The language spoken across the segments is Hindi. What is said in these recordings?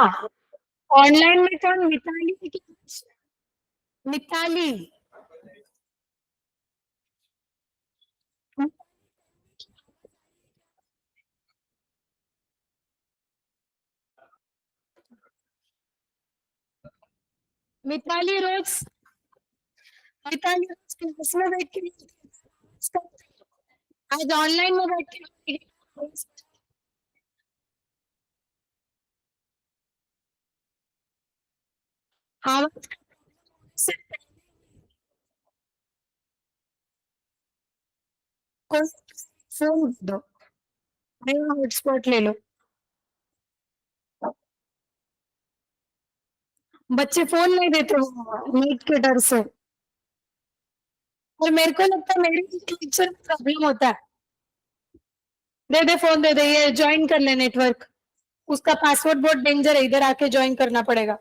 हाँ, ऑनलाइन में कौन मिताली की? मिताली। मिताली रोज क्लास में बैठ के आज ऑनलाइन में बैठ के हाँ फोन दो, मेरा हॉटस्पॉट ले लो। बच्चे फोन नहीं देते नेट के डर से, और मेरे को लगता है मेरे लेक्चर में प्रॉब्लम होता है। दे दे फोन, दे दे, ये ज्वाइन कर ले नेटवर्क। उसका पासवर्ड बहुत डेंजर है, इधर आके ज्वाइन करना पड़ेगा।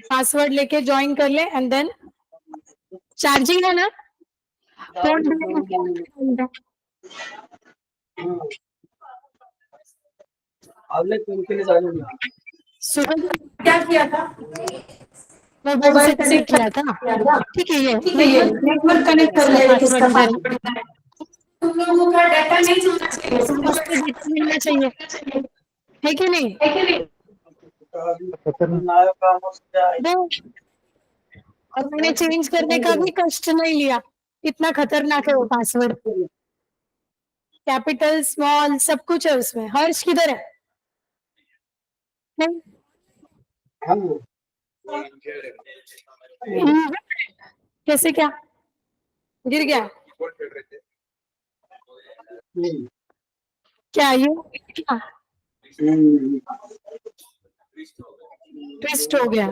पासवर्ड लेके ज्वाइन कर ले एंड देन चार्जिंग है ना फोन। सुबह क्या किया था, मोबाइल से कनेक्ट किया था। ठीक है, ये नेटवर्क कनेक्ट कर ले, किसका पासवर्ड है। तुम लोगों का डाटा नहीं चलना चाहिए, डेटा मिलना चाहिए, है कि नहीं? है कि नहीं? और मैंने चेंज करने का भी कष्ट नहीं लिया, इतना खतरनाक है वो पासवर्ड। कैपिटल स्मॉल सब कुछ है उसमें। हर्ष किधर है? कैसे, क्या गिर गया? क्या ये क्या ट्विस्ट हो गया?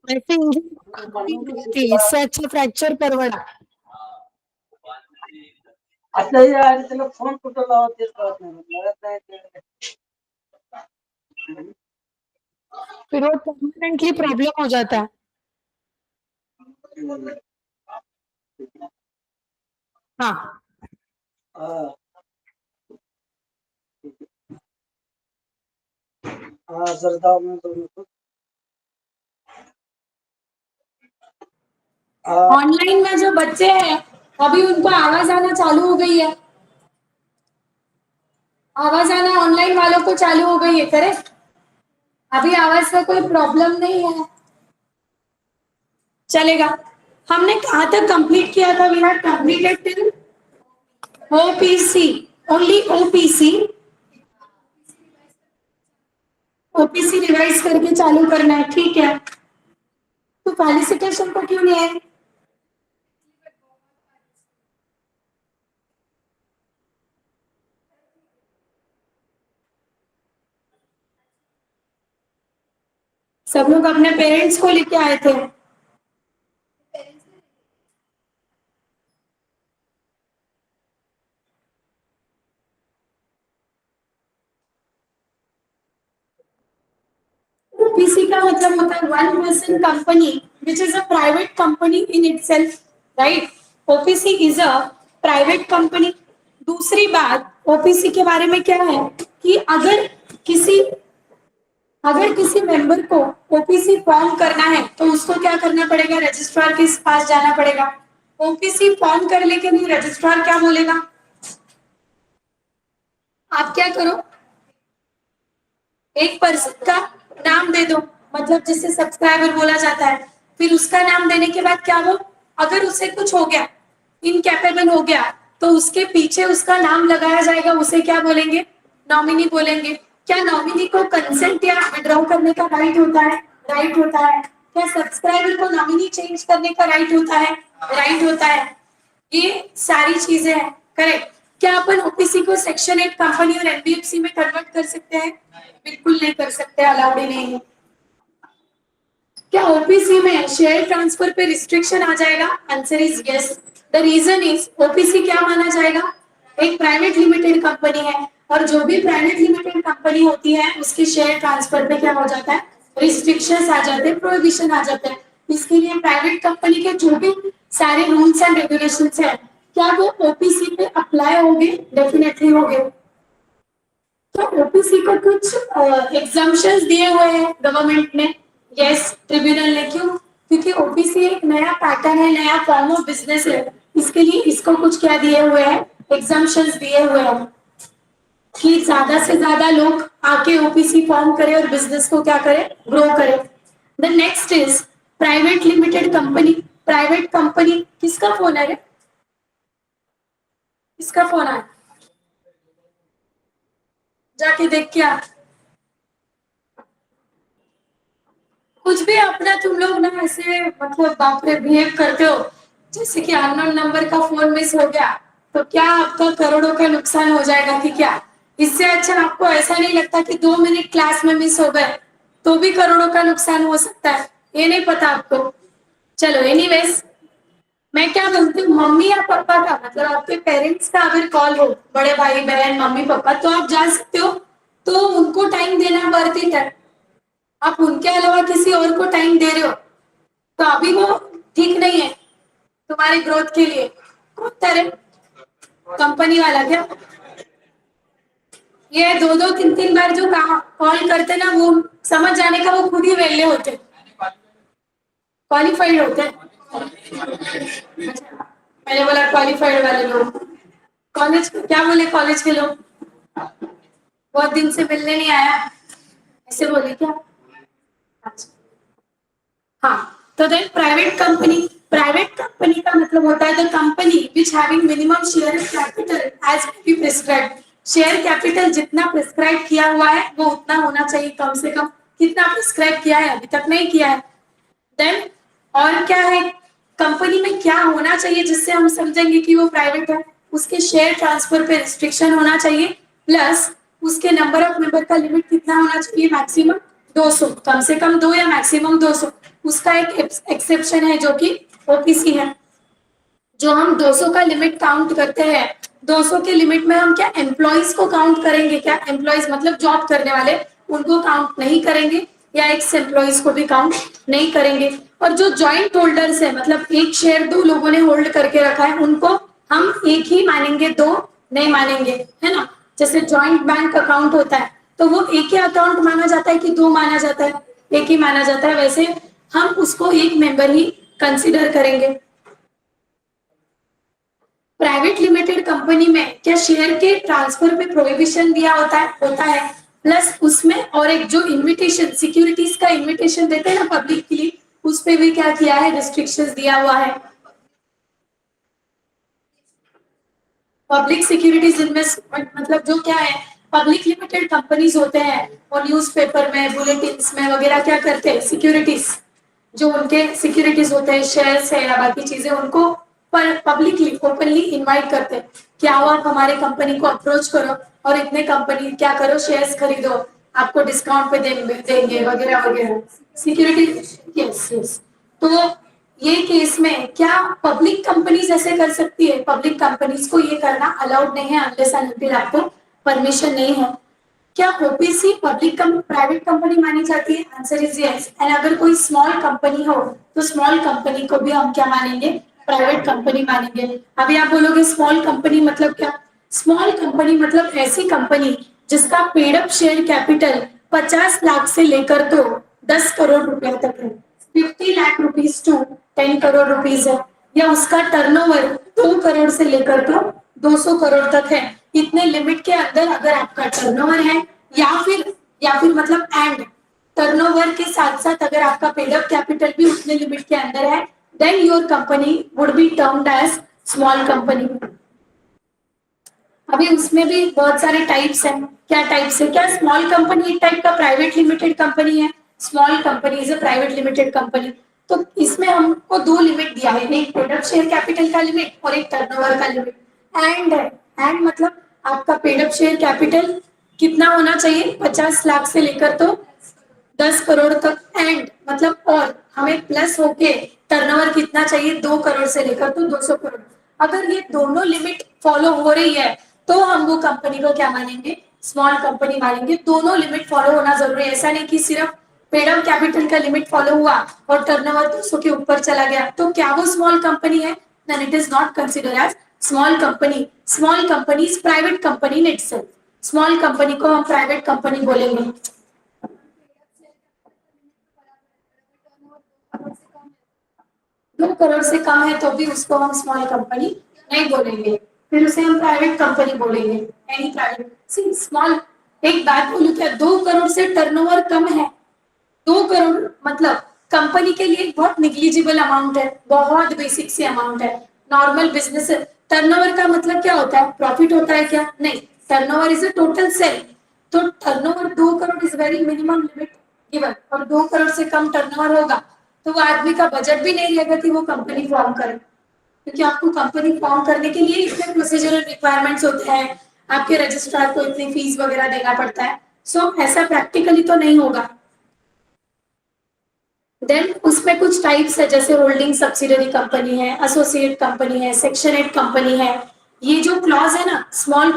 ऐसे इंजरी इससे अच्छा फ्रैक्चर परवड़ा। अच्छा यार, चलो फोन कुठं लावत तेच कळत नाही. फिर वो परमानेंटली प्रॉब्लम हो जाता है। हाँ, जरा मैं तो ऑनलाइन में जो बच्चे हैं अभी उनको आवाज आना चालू हो गई है, आवाज आना ऑनलाइन वालों को चालू हो गई है, करेक्ट? अभी आवाज का कोई प्रॉब्लम नहीं है, चलेगा। हमने कहाँ तक कंप्लीट किया था? We had completed till OPC, only OPC. OPC revise करके चालू करना है, ठीक है? तो क्वालिफिकेशन को क्यों नहीं है? सब लोग अपने पेरेंट्स को लेके आए थे। ओपीसी का मतलब होता है one person company which is a private company in itself, right? OPC is a private company. दूसरी बात ओपीसी के बारे में क्या है कि अगर किसी मेंबर को ओपीसी फॉर्म करना है तो उसको क्या करना पड़ेगा? रजिस्ट्रार के पास जाना पड़ेगा। ओपीसी फॉर्म करने के लिए रजिस्ट्रार क्या बोलेगा? आप क्या करो, एक पर्सन का नाम दे दो, मतलब जिसे सब्सक्राइबर बोला जाता है। फिर उसका नाम देने के बाद क्या, वो अगर उसे कुछ हो गया, इनकैपेबल हो गया, तो उसके पीछे उसका नाम लगाया जाएगा, उसे क्या बोलेंगे? नॉमिनी बोलेंगे। क्या नॉमिनी को कंसेंट या विड्रॉ करने का राइट होता है? राइट होता है। क्या सब्सक्राइबर को नॉमिनी चेंज करने का राइट होता है? राइट होता है। ये सारी चीजें हैं, करेक्ट? क्या अपन ओपीसी को सेक्शन 8 कंपनी और एनबीएफसी में कन्वर्ट कर सकते हैं? बिल्कुल नहीं कर सकते, अलाउड ही नहीं है। क्या ओपीसी में शेयर ट्रांसफर पे रिस्ट्रिक्शन आ जाएगा? Answer is yes. The reason is OPC क्या माना जाएगा? एक प्राइवेट लिमिटेड कंपनी है, और जो भी प्राइवेट लिमिटेड कंपनी होती है उसके शेयर ट्रांसफर पे क्या हो जाता है? रिस्ट्रिक्शंस आ जाते हैं, प्रोहिबिशन आ जाते हैं। इसके लिए प्राइवेट कंपनी के जो भी सारे रूल्स एंड रेगुलेशंस है, क्या वो ओपीसी पे अप्लाई होंगे? डेफिनेटली होंगे। तो ओपीसी को कुछ एग्जाम्पशंस दिए हुए हैं गवर्नमेंट ने, यस ट्रिब्यूनल ने। क्यों? क्योंकि ओपीसी एक नया पैटर्न है, नया फॉर्म ऑफ बिजनेस है, इसके लिए इसको कुछ क्या दिए हुए हैं, एग्जाम्पशंस दिए हुए हैं कि ज्यादा से ज्यादा लोग आके ओपीसी फॉर्म करें और बिजनेस को क्या करें, ग्रो करें। The next is private limited company. Private company, किसका फोन है रे? किसका फोन है? जाके देख के आ। कुछ भी अपना तुम लोग ना ऐसे मतलब बाप रे बिहेव करते हो जैसे कि अननोन नंबर का फोन मिस हो गया तो क्या आपका करोड़ों का नुकसान हो जाएगा कि क्या? इससे अच्छा आपको ऐसा नहीं लगता कि 2 मिनट क्लास में मिस हो गए तो भी करोड़ों का नुकसान हो सकता है? ये नहीं पता आपको? चलो एनीवेज, मैं क्या बोलती हूँ, मम्मी या पापा का मतलब आपके पेरेंट्स का अगर कॉल हो, बड़े भाई बहन मम्मी पापा, तो आप जा सकते हो, तो उनको टाइम देना वर्थ इट है। आप उनके अलावा किसी और को टाइम दे रहे हो तो अभी वो ठीक नहीं है तुम्हारे ग्रोथ के लिए। कौन तरह कंपनी वाला क्या? ये 2-2 3-3 बार जो कॉल करते ना, वो समझ जाने का वो खुद ही वेले होते, क्वालिफाइड होते हैं। मैंने बोला क्वालिफाइड वाले लोग। कॉलेज क्या बोले? कॉलेज के लोग बहुत दिन से मिलने नहीं आया, ऐसे बोले क्या? अच्छा। हाँ, तो देन प्राइवेट कंपनी का मतलब होता है the company which having minimum share capital as be prescribe. Share capital जितना प्रिस्क्राइब किया हुआ है वो उतना होना चाहिए, कम से कम। कितना प्रिस्क्राइब किया है? अभी तक नहीं किया है। देन और क्या है, कंपनी में क्या होना चाहिए जिससे हम समझेंगे कि वो प्राइवेट है? उसके शेयर ट्रांसफर पे रिस्ट्रिक्शन होना चाहिए, प्लस उसके नंबर ऑफ मेंबर का लिमिट कितना होना चाहिए? मैक्सिमम 200, कम से कम 2 या मैक्सिमम 200। उसका एक एक्सेप्शन है जो कि ओपीसी है। जो हम 200 का लिमिट काउंट करते हैं, 200 के लिमिट में हम क्या एम्प्लॉइज को काउंट करेंगे? क्या एम्प्लॉइज मतलब जॉब करने वाले, उनको काउंट नहीं करेंगे, या एक्स एम्प्लॉइज को भी काउंट नहीं करेंगे। और जो जॉइंट होल्डर्स है, मतलब एक शेयर 2 लोगों ने होल्ड करके रखा है, उनको हम एक ही मानेंगे, 2 नहीं मानेंगे, है ना? जैसे जॉइंट बैंक अकाउंट होता है तो वो एक ही अकाउंट माना जाता है कि 2 माना जाता है? एक ही माना जाता है। वैसे हम उसको एक मेंबर ही कंसिडर करेंगे। प्राइवेट लिमिटेड कंपनी में क्या शेयर के ट्रांसफर पे प्रोहिबिशन दिया होता है, प्लस उसमें और एक जो इनविटेशन सिक्योरिटीज का इनविटेशन देते हैं ना पब्लिक के लिए, उस पे भी क्या किया है, रिस्ट्रिक्शंस दिया हुआ है। पब्लिक सिक्योरिटीज इन्वेस्टमेंट मतलब जो क्या है, पब्लिक लिमिटेड कंपनीज होते हैं और न्यूज़पेपर में, बुलेटिन्स में वगैरह क्या करते हैं, सिक्योरिटीज, जो उनके सिक्योरिटीज होते हैं, शेयर्स है या बाकी चीजें, उनको पर पब्लिकली ओपनली इनवाइट करते हैं कि आओ आप हमारे कंपनी को अप्रोच करो और इतने कंपनी क्या करो, शेयर्स खरीदो, आपको डिस्काउंट पे देंगे वगैरह वगैरह। Security, yes yes. तो ये केस में क्या पब्लिक कंपनीज ऐसे कर सकती है? पब्लिक कंपनीज को ये करना अलाउड नहीं है अनलेस एंड अनटिल आपको परमिशन नहीं है। क्या ओपीसी पब्लिक प्राइवेट कंपनी मानी जाती है? Answer is yes. एंड अगर कोई स्मॉल कंपनी हो तो स्मॉल कंपनी को भी हम क्या मानेंगे? प्राइवेट कंपनी मानेंगे। अभी आप बोलोगे स्मॉल कंपनी मतलब क्या? स्मॉल कंपनी मतलब ऐसी कंपनी जिसका paid up share capital 50 lakh से लेकर तो 10 करोड़ रुपया तक है। 50 lakh rupees to 10 crore rupees है, या उसका टर्नओवर 2 करोड़ से लेकर तो 200 करोड़ तक है। इतने लिमिट के अंदर अगर आपका टर्नओवर है, या फिर मतलब एंड टर्नओवर के साथ साथ अगर आपका पेड अप कैपिटल भी उतने लिमिट के अंदर है, then your company would be termed as small company. अभी उसमें भी बहुत सारे टाइप्स हैं। क्या टाइप्स है? क्या स्मॉल कंपनी एक टाइप का प्राइवेट लिमिटेड कंपनी है? Small company is a private limited company. तो इसमें हमको 2 लिमिट दिया है, एक पेड अप शेयर कैपिटल का लिमिट और एक टर्नओवर का लिमिट। एंड मतलब आपका पेड अप शेयर कैपिटल कितना होना चाहिए? 50 लाख से लेकर तो 10 करोड़ तक। एंड मतलब और हमें प्लस होके टर्नओवर कितना चाहिए? 2 करोड़ से लेकर तो 200 करोड़। अगर ये दोनों लिमिट फॉलो हो रही है तो हम वो कंपनी को क्या मानेंगे? स्मॉल कंपनी मानेंगे। दोनों लिमिट फॉलो होना जरूरी है। ऐसा नहीं कि सिर्फ पेड अप कैपिटल का लिमिट फॉलो हुआ और टर्नओवर 200 के ऊपर चला गया, तो क्या वो स्मॉल कंपनी है? Then it is not consider as small company. Small company is private company in itself. Small company को हम प्राइवेट कंपनी बोलेंगे. 2 करोड़ से कम है तो भी उसको हम स्मॉल कंपनी नहीं बोलेंगे, फिर उसे हम प्राइवेट कंपनी बोलेंगे. Any private C small. एक बात बोलूं क्या, 2 करोड़ से टर्नओवर कम है. 2 करोड़ मतलब कंपनी के लिए बहुत निग्लिजिबल अमाउंट है, बहुत बेसिक सी अमाउंट है. नॉर्मल बिजनेस टर्नओवर का मतलब क्या होता है? प्रॉफिट होता है क्या? नहीं. Turnover is a total sale. तो turnover 2 crore is very minimum limit given, और 2 करोड़ से कम टर्नओवर होगा तो वो आदमी का बजट भी नहीं रहेगा कि वो कंपनी फॉर्म करे, क्योंकि आपको कंपनी फॉर्म करने के लिए इतने प्रोसीजरल रिक्वायरमेंट्स होते हैं, आपके रजिस्ट्रार को इतनी फीस वगैरह देना पड़ता है. सो ऐसा प्रैक्टिकली तो नहीं होगा. देन उसमें कुछ टाइप्स है, जैसे होल्डिंग सब्सिडरी कंपनी है, एसोसिएट कंपनी है, सेक्शन 8 कंपनी है. ये जो क्लॉज है ना स्मॉल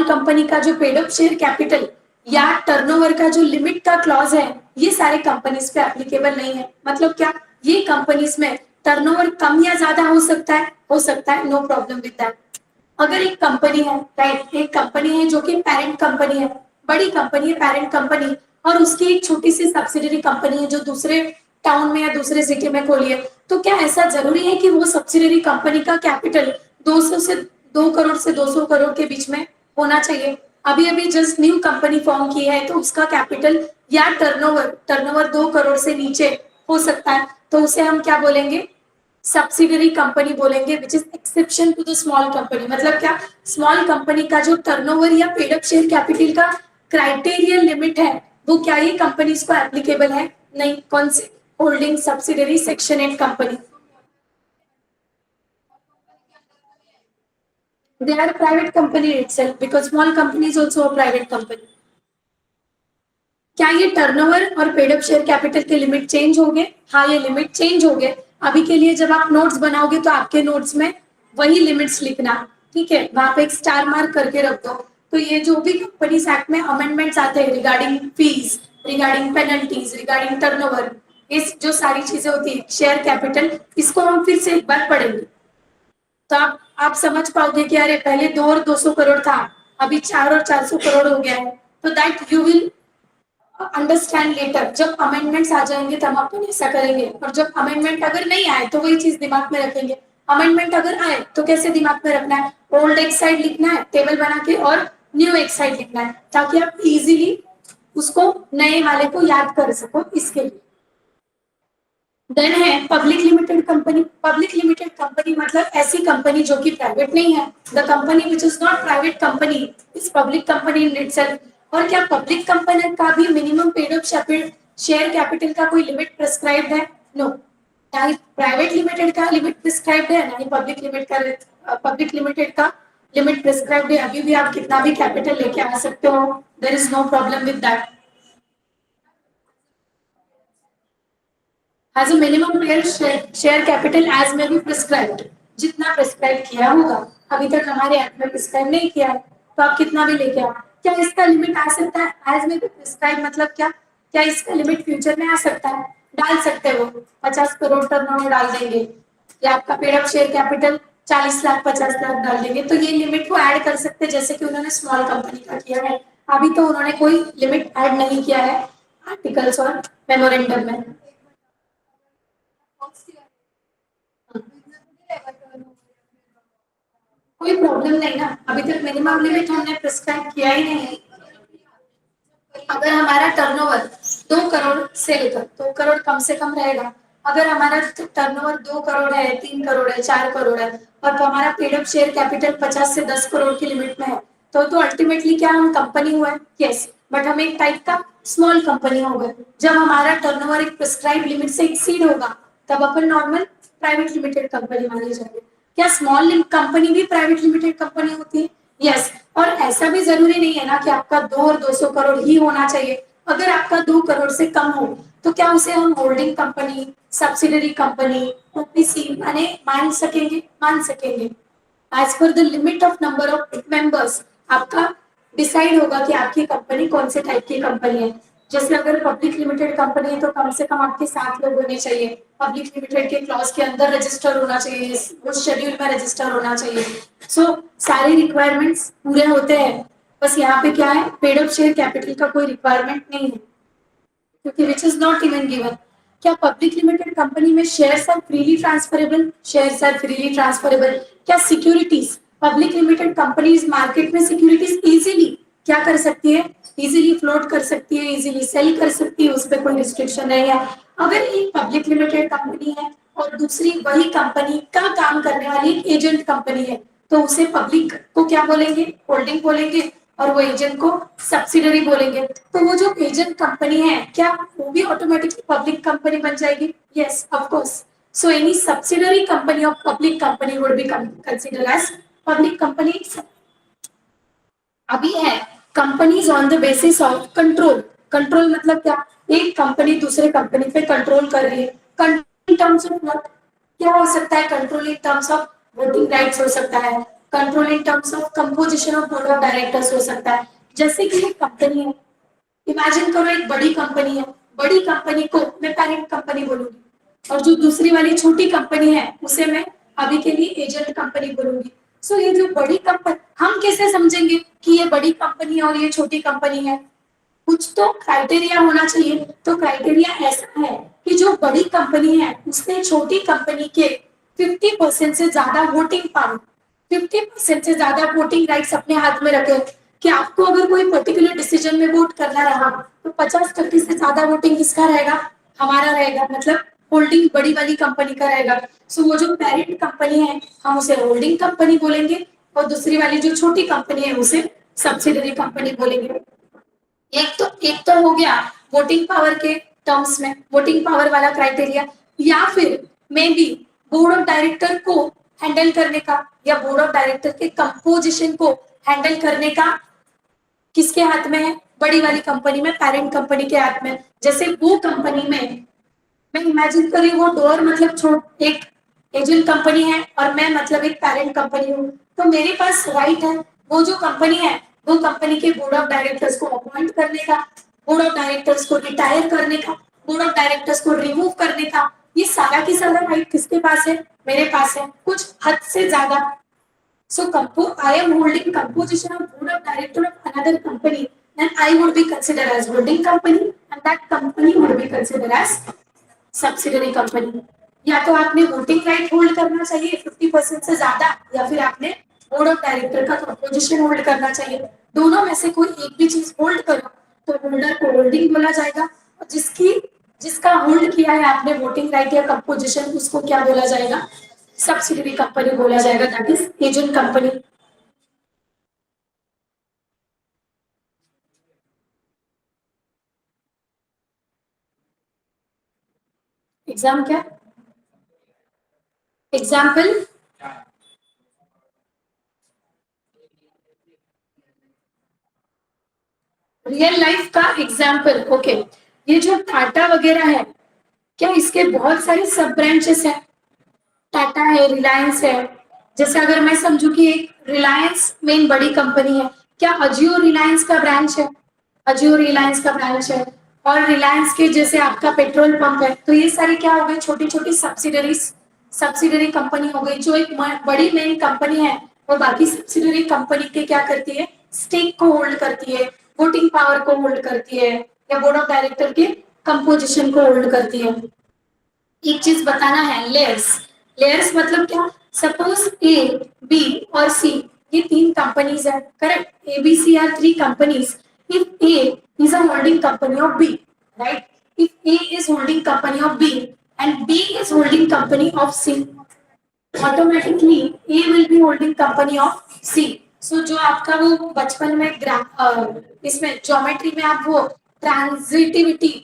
कंपनी का जो पेड अप शेयर कैपिटल या टर्नओवर का जो लिमिट का क्लॉज है, ये सारे कंपनीज पे एप्लीकेबल नहीं है. मतलब क्या, ये कंपनीज में टर्नओवर कम या ज्यादा हो सकता है, नो प्रॉब्लम विद दैट. अगर एक कंपनी है, राइट, एक कंपनी है जो कि पेरेंट कंपनी है, बड़ी कंपनी है पेरेंट कंपनी, और उसकी एक छोटी सी सब्सिडरी कंपनी है जो दूसरे टाउन में या दूसरे सिटी में खोली है, तो क्या ऐसा जरूरी है कि वो सब्सिडरी कंपनी का कैपिटल 2 करोड़ से 200 करोड़ के बीच में होना चाहिए? अभी अभी जस्ट न्यू कंपनी फॉर्म की है तो उसका कैपिटल या टर्नओवर 2 करोड़ से नीचे हो सकता है, तो उसे हम क्या बोलेंगे? सब्सिडरी कंपनी बोलेंगे, which is exception to the small company. मतलब क्या, स्मॉल कंपनी का जो टर्नओवर या पेड अप शेयर कैपिटल का क्राइटेरियल लिमिट है, वो क्या ये कंपनीज को एप्लीकेबल है? नहीं. कौन सी? Holding subsidiary section 8 company. They are private company itself because small company is also a private company. क्या ये टर्नओवर और पेड अप शेयर कैपिटल के लिमिट चेंज होंगे? हाँ, ये लिमिट चेंज हो गए. अभी के लिए जब आप नोट्स बनाओगे तो आपके नोट्स में वही लिमिट्स लिखना, ठीक है, वहां पे एक स्टार मार्क करके रख दो. तो ये जो भी कंपनीज एक्ट में अमेंडमेंट्स आते हैं regarding fees, regarding penalties, regarding turnover, इस जो सारी चीजें होती है, शेयर कैपिटल, इसको हम फिर से एक बार पढ़ेंगे. तो आप समझ पाओगे कि अरे पहले 2 और 200 करोड़ था, अभी 4 और 400 करोड़ हो गया है. तो that you will understand later. जब अमेंडमेंट्स आ जाएंगे तब अपन ऐसा करेंगे, और जब अमेंडमेंट अगर नहीं आए तो वही चीज दिमाग में रखेंगे. अमेंडमेंट अगर आए तो कैसे दिमाग में रखना है? ओल्ड एक साइड लिखना है टेबल बना के, और न्यू एक साइड लिखना है, ताकि आप इजीली उसको नए वाले को याद कर सको, इसके लिए. देन है public limited company. Public limited company मतलब ऐसी कंपनी जो कि प्राइवेट नहीं है. The company which is not private company is public company in itself. और क्या पब्लिक कंपनी का भी minimum paid up share capital का कोई लिमिट प्रिस्क्राइब्ड है? नो. ना ही प्राइवेट लिमिटेड का लिमिट प्रिस्क्राइब्ड है, ना ही पब्लिक लिमिटेड का लिमिट प्रिस्क्राइब्ड है. अभी भी आप कितना भी कैपिटल लेके आ सकते हो, there is no problem with that. Has a minimum share capital as may be prescribed. जितना प्रिस्क्राइब किया होगा, अभी तक हमारे एक्ट में प्रिस्क्राइब नहीं किया है, तो आप कितना भी लेके आओ. क्या इसका लिमिट आ सकता है? एज में भी प्रिस्क्राइब मतलब क्या इसका लिमिट फ्यूचर में आ सकता है? डाल सकते हो. 50 करोड़ टर्नओवर डाल देंगे, या आपका paid up share capital 40 lakh 50 lakh डाल देंगे, तो ये लिमिट को ऐड कर सकते हैं, जैसे कि उन्होंने स्मॉल कंपनी का किया है. अभी तो उन्होंने कोई लिमिट ऐड नहीं किया है आर्टिकल्स और मेमोरेंडम में. कोई प्रॉब्लम नहीं ना, अभी तक मिनिमम लिमिट हमने प्रिस्क्राइब किया ही नहीं है. अगर हमारा टर्नओवर 2 करोड़ से लेकर 2 करोड़ कम से कम रहेगा, अगर हमारा टर्नओवर 2 करोड़ है, 3 करोड़ है, 4 करोड़ है, और तो हमारा पेड अप शेयर कैपिटल 50 से 10 करोड़ की लिमिट में है, तो अल्टीमेटली क्या हम कंपनी हुए? यस, बट हम एक टाइप का स्मॉल कंपनी हो गए. जब हमारा टर्नओवर एक प्रिस्क्राइब लिमिट से एक्सीड होगा, तब अपन नॉर्मल प्राइवेट लिमिटेड कंपनी मानी जाएगी. क्या स्मॉल कंपनी भी प्राइवेट लिमिटेड कंपनी होती है? यस. और ऐसा भी जरूरी नहीं है ना कि आपका 2 और 200 करोड़ ही होना चाहिए. अगर आपका 2 करोड़ से कम हो तो क्या उसे हम holding company, subsidiary company, OPC मान सकेंगे. As per the limit of number of members आपका डिसाइड होगा कि आपकी कंपनी कौन से टाइप की कंपनी है. जैसे अगर पब्लिक लिमिटेड कंपनी है तो कम से कम आपके 7 लोग होने चाहिए, पब्लिक लिमिटेड के क्लॉज के अंदर रजिस्टर होना चाहिए, उस शेड्यूल में रजिस्टर होना चाहिए। सो सारी रिक्वायरमेंट्स पूरे होते हैं, बस यहाँ पे क्या है, पेड अप शेयर कैपिटल का कोई रिक्वायरमेंट नहीं है, क्योंकि which is not even given. क्या पब्लिक लिमिटेड कंपनी में shares are freely transferable? Shares are freely transferable. क्या securities, public limited companies market में सिक्योरिटीज इजीली क्या कर सकती है, इजीली फ्लोट कर सकती है, इजीली सेल कर सकती है, उस पर कोई रिस्ट्रिक्शन नहीं है। अगर एक पब्लिक लिमिटेड कंपनी है और दूसरी वही कंपनी का काम करने वाली एक एजेंट कंपनी है, तो उसे पब्लिक को क्या बोलेंगे, होल्डिंग बोलेंगे, और वो एजेंट को सब्सिडरी बोलेंगे। तो वो जो एजेंट कंपनी है क्या वो भी ऑटोमेटिकली पब्लिक कंपनी बन जाएगी? Yes, of course. So any subsidiary company of public company would be considered as public company. अभी है companies on the basis of control. Control मतलब क्या, एक कंपनी दूसरे कंपनी पे कंट्रोल कर रही है। Control in terms of what, क्या हो सकता है? Control in terms of voting rights हो सकता है, control in terms of composition of board of directors हो सकता है। जैसे कि एक कंपनी है, इमेजिन करो एक बड़ी कंपनी है, बड़ी कंपनी को मैं पेरेंट कंपनी बोलूंगी, और जो दूसरी वाली छोटी कंपनी है उसे मैं अभी के लिए एजेंट कंपनी बोलूंगी। सो ये जो बड़ी कंपनी, हम कैसे समझेंगे कि ये बड़ी कंपनी है और ये छोटी कंपनी है? कुछ तो क्राइटेरिया होना चाहिए। तो क्राइटेरिया ऐसा है कि जो बड़ी कंपनी है उसने छोटी कंपनी के 50% से ज्यादा वोटिंग पावर, 50% से ज्यादा वोटिंग राइट्स अपने हाथ में रखे, कि आपको अगर कोई पर्टिकुलर डिसीजन में वोट करना रहा तो 50% से ज्यादा वोटिंग किसका रहेगा? हमारा रहेगा, मतलब होल्डिंग बड़ी वाली कंपनी का रहेगा। सो वो जो पेरेंट कंपनी है हम उसे होल्डिंग कंपनी बोलेंगे, और दूसरी वाली जो छोटी कंपनी है उसे सब्सिडरी कंपनी बोलेंगे। एक तो हो गया वोटिंग पावर के टर्म्स में, वोटिंग पावर वाला क्राइटेरिया। या फिर may be board of director को हैंडल करने का, या बोर्ड ऑफ डायरेक्टर के कंपोजिशन को हैंडल करने का किसके हाथ में है? बड़ी वाली कंपनी में, पेरेंट कंपनी के हाथ में। जैसे वो कंपनी में मैं इमेजिन कर रही हूँ, वो डोर मतलब छोट एक एजेंट कंपनी है और मैं मतलब एक पेरेंट कंपनी हूँ, तो मेरे पास राइट है वो जो कंपनी है वो कंपनी के बोर्ड ऑफ डायरेक्टर्स को अपॉइंट करने का, बोर्ड ऑफ डायरेक्टर्स को रिटायर करने का, बोर्ड ऑफ डायरेक्टर्स को रिमूव करने का। ये सारा की सारा राइट किसके पास है? मेरे पास है, कुछ हद से ज्यादा। So I am holding composition of board of director of another company, then I would be considered as holding company and that company would be considered as subsidiary company. या तो आपने वोटिंग राइट होल्ड करना चाहिए 50% से ज्यादा, या फिर आपने बोर्ड ऑफ डायरेक्टर का कंपोजिशन होल्ड करना चाहिए। दोनों में से कोई एक भी चीज होल्ड करो तो होल्डर को होल्डिंग बोला जाएगा, और जिसका होल्ड किया है आपने वोटिंग राइट या कंपोजिशन उसको क्या बोला जाएगा? सब्सिडरी कंपनी बोला जाएगा, that is agent company. Exam क्या? एग्जाम्पल रियल लाइफ का एग्जाम्पल। ओके, ये जो टाटा वगैरह है, क्या इसके बहुत सारे सब ब्रांचेस हैं? टाटा है, रिलायंस है। जैसे अगर मैं समझू कि एक रिलायंस मेन बड़ी कंपनी है, क्या अजियो रिलायंस का ब्रांच है? अजियो रिलायंस का ब्रांच है। और रिलायंस के जैसे आपका पेट्रोल पंप है, तो ये सारी क्या हो गई? छोटी छोटी सब्सिडरी कंपनी हो गई। जो एक बड़ी मेन कंपनी है वो बाकी सब्सिडरी कंपनी के क्या करती है? स्टेक को होल्ड करती है, वोटिंग पावर को होल्ड करती है, या बोर्ड ऑफ डायरेक्टर के कंपोजिशन को होल्ड करती है। एक चीज बताना है, लेयर्स। लेयर्स मतलब क्या? सपोज ए, बी और सी ये 3 कंपनीज है, correct? A B C are 3 companies. If A is a holding company of B, right? If A is holding company of B and B is holding company of C, automatically A will be holding company of C. So जो आपका वो बचपन में इसमें ज्योमेट्री में आप वो ट्रांजिटिविटी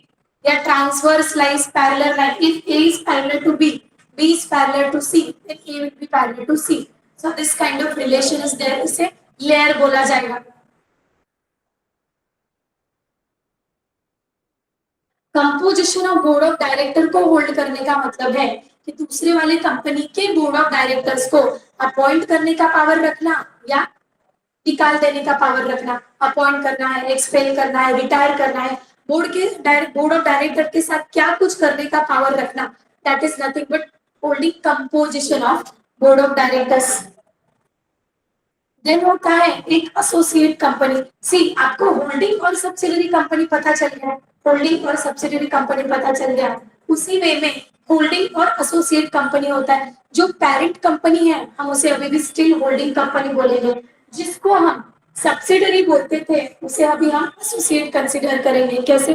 या transverse lines parallel line, if A is parallel to B, B is parallel to C, then A will be parallel to C. So this kind of relation is there, इसे layer बोला जाएगा। Composition of board of director को होल्ड करने का मतलब है कि दूसरे वाले कंपनी के बोर्ड ऑफ डायरेक्टर्स को अपॉइंट करने का पावर रखना या निकाल देने का पावर रखना। अपॉइंट करना है, एक्सपेल करना है, रिटायर करना है, बोर्ड ऑफ डायरेक्टर के साथ क्या कुछ करने का पावर रखना, that is nothing but holding composition of board of directors. Then होता है एक एसोसिएट कंपनी। सी आपको होल्डिंग और सब्सिडरी कंपनी पता चल गया है, होल्डिंग और सब्सिडरी कंपनी पता चल गया, उसी वे में होल्डिंग और एसोसिएट कंपनी होता है। जो पेरेंट कंपनी है हम उसे अभी भी स्टिल होल्डिंग कंपनी बोलेंगे, जिसको हम सब्सिडरी बोलते थे उसे अभी हम एसोसिएट कंसिडर करेंगे। कैसे?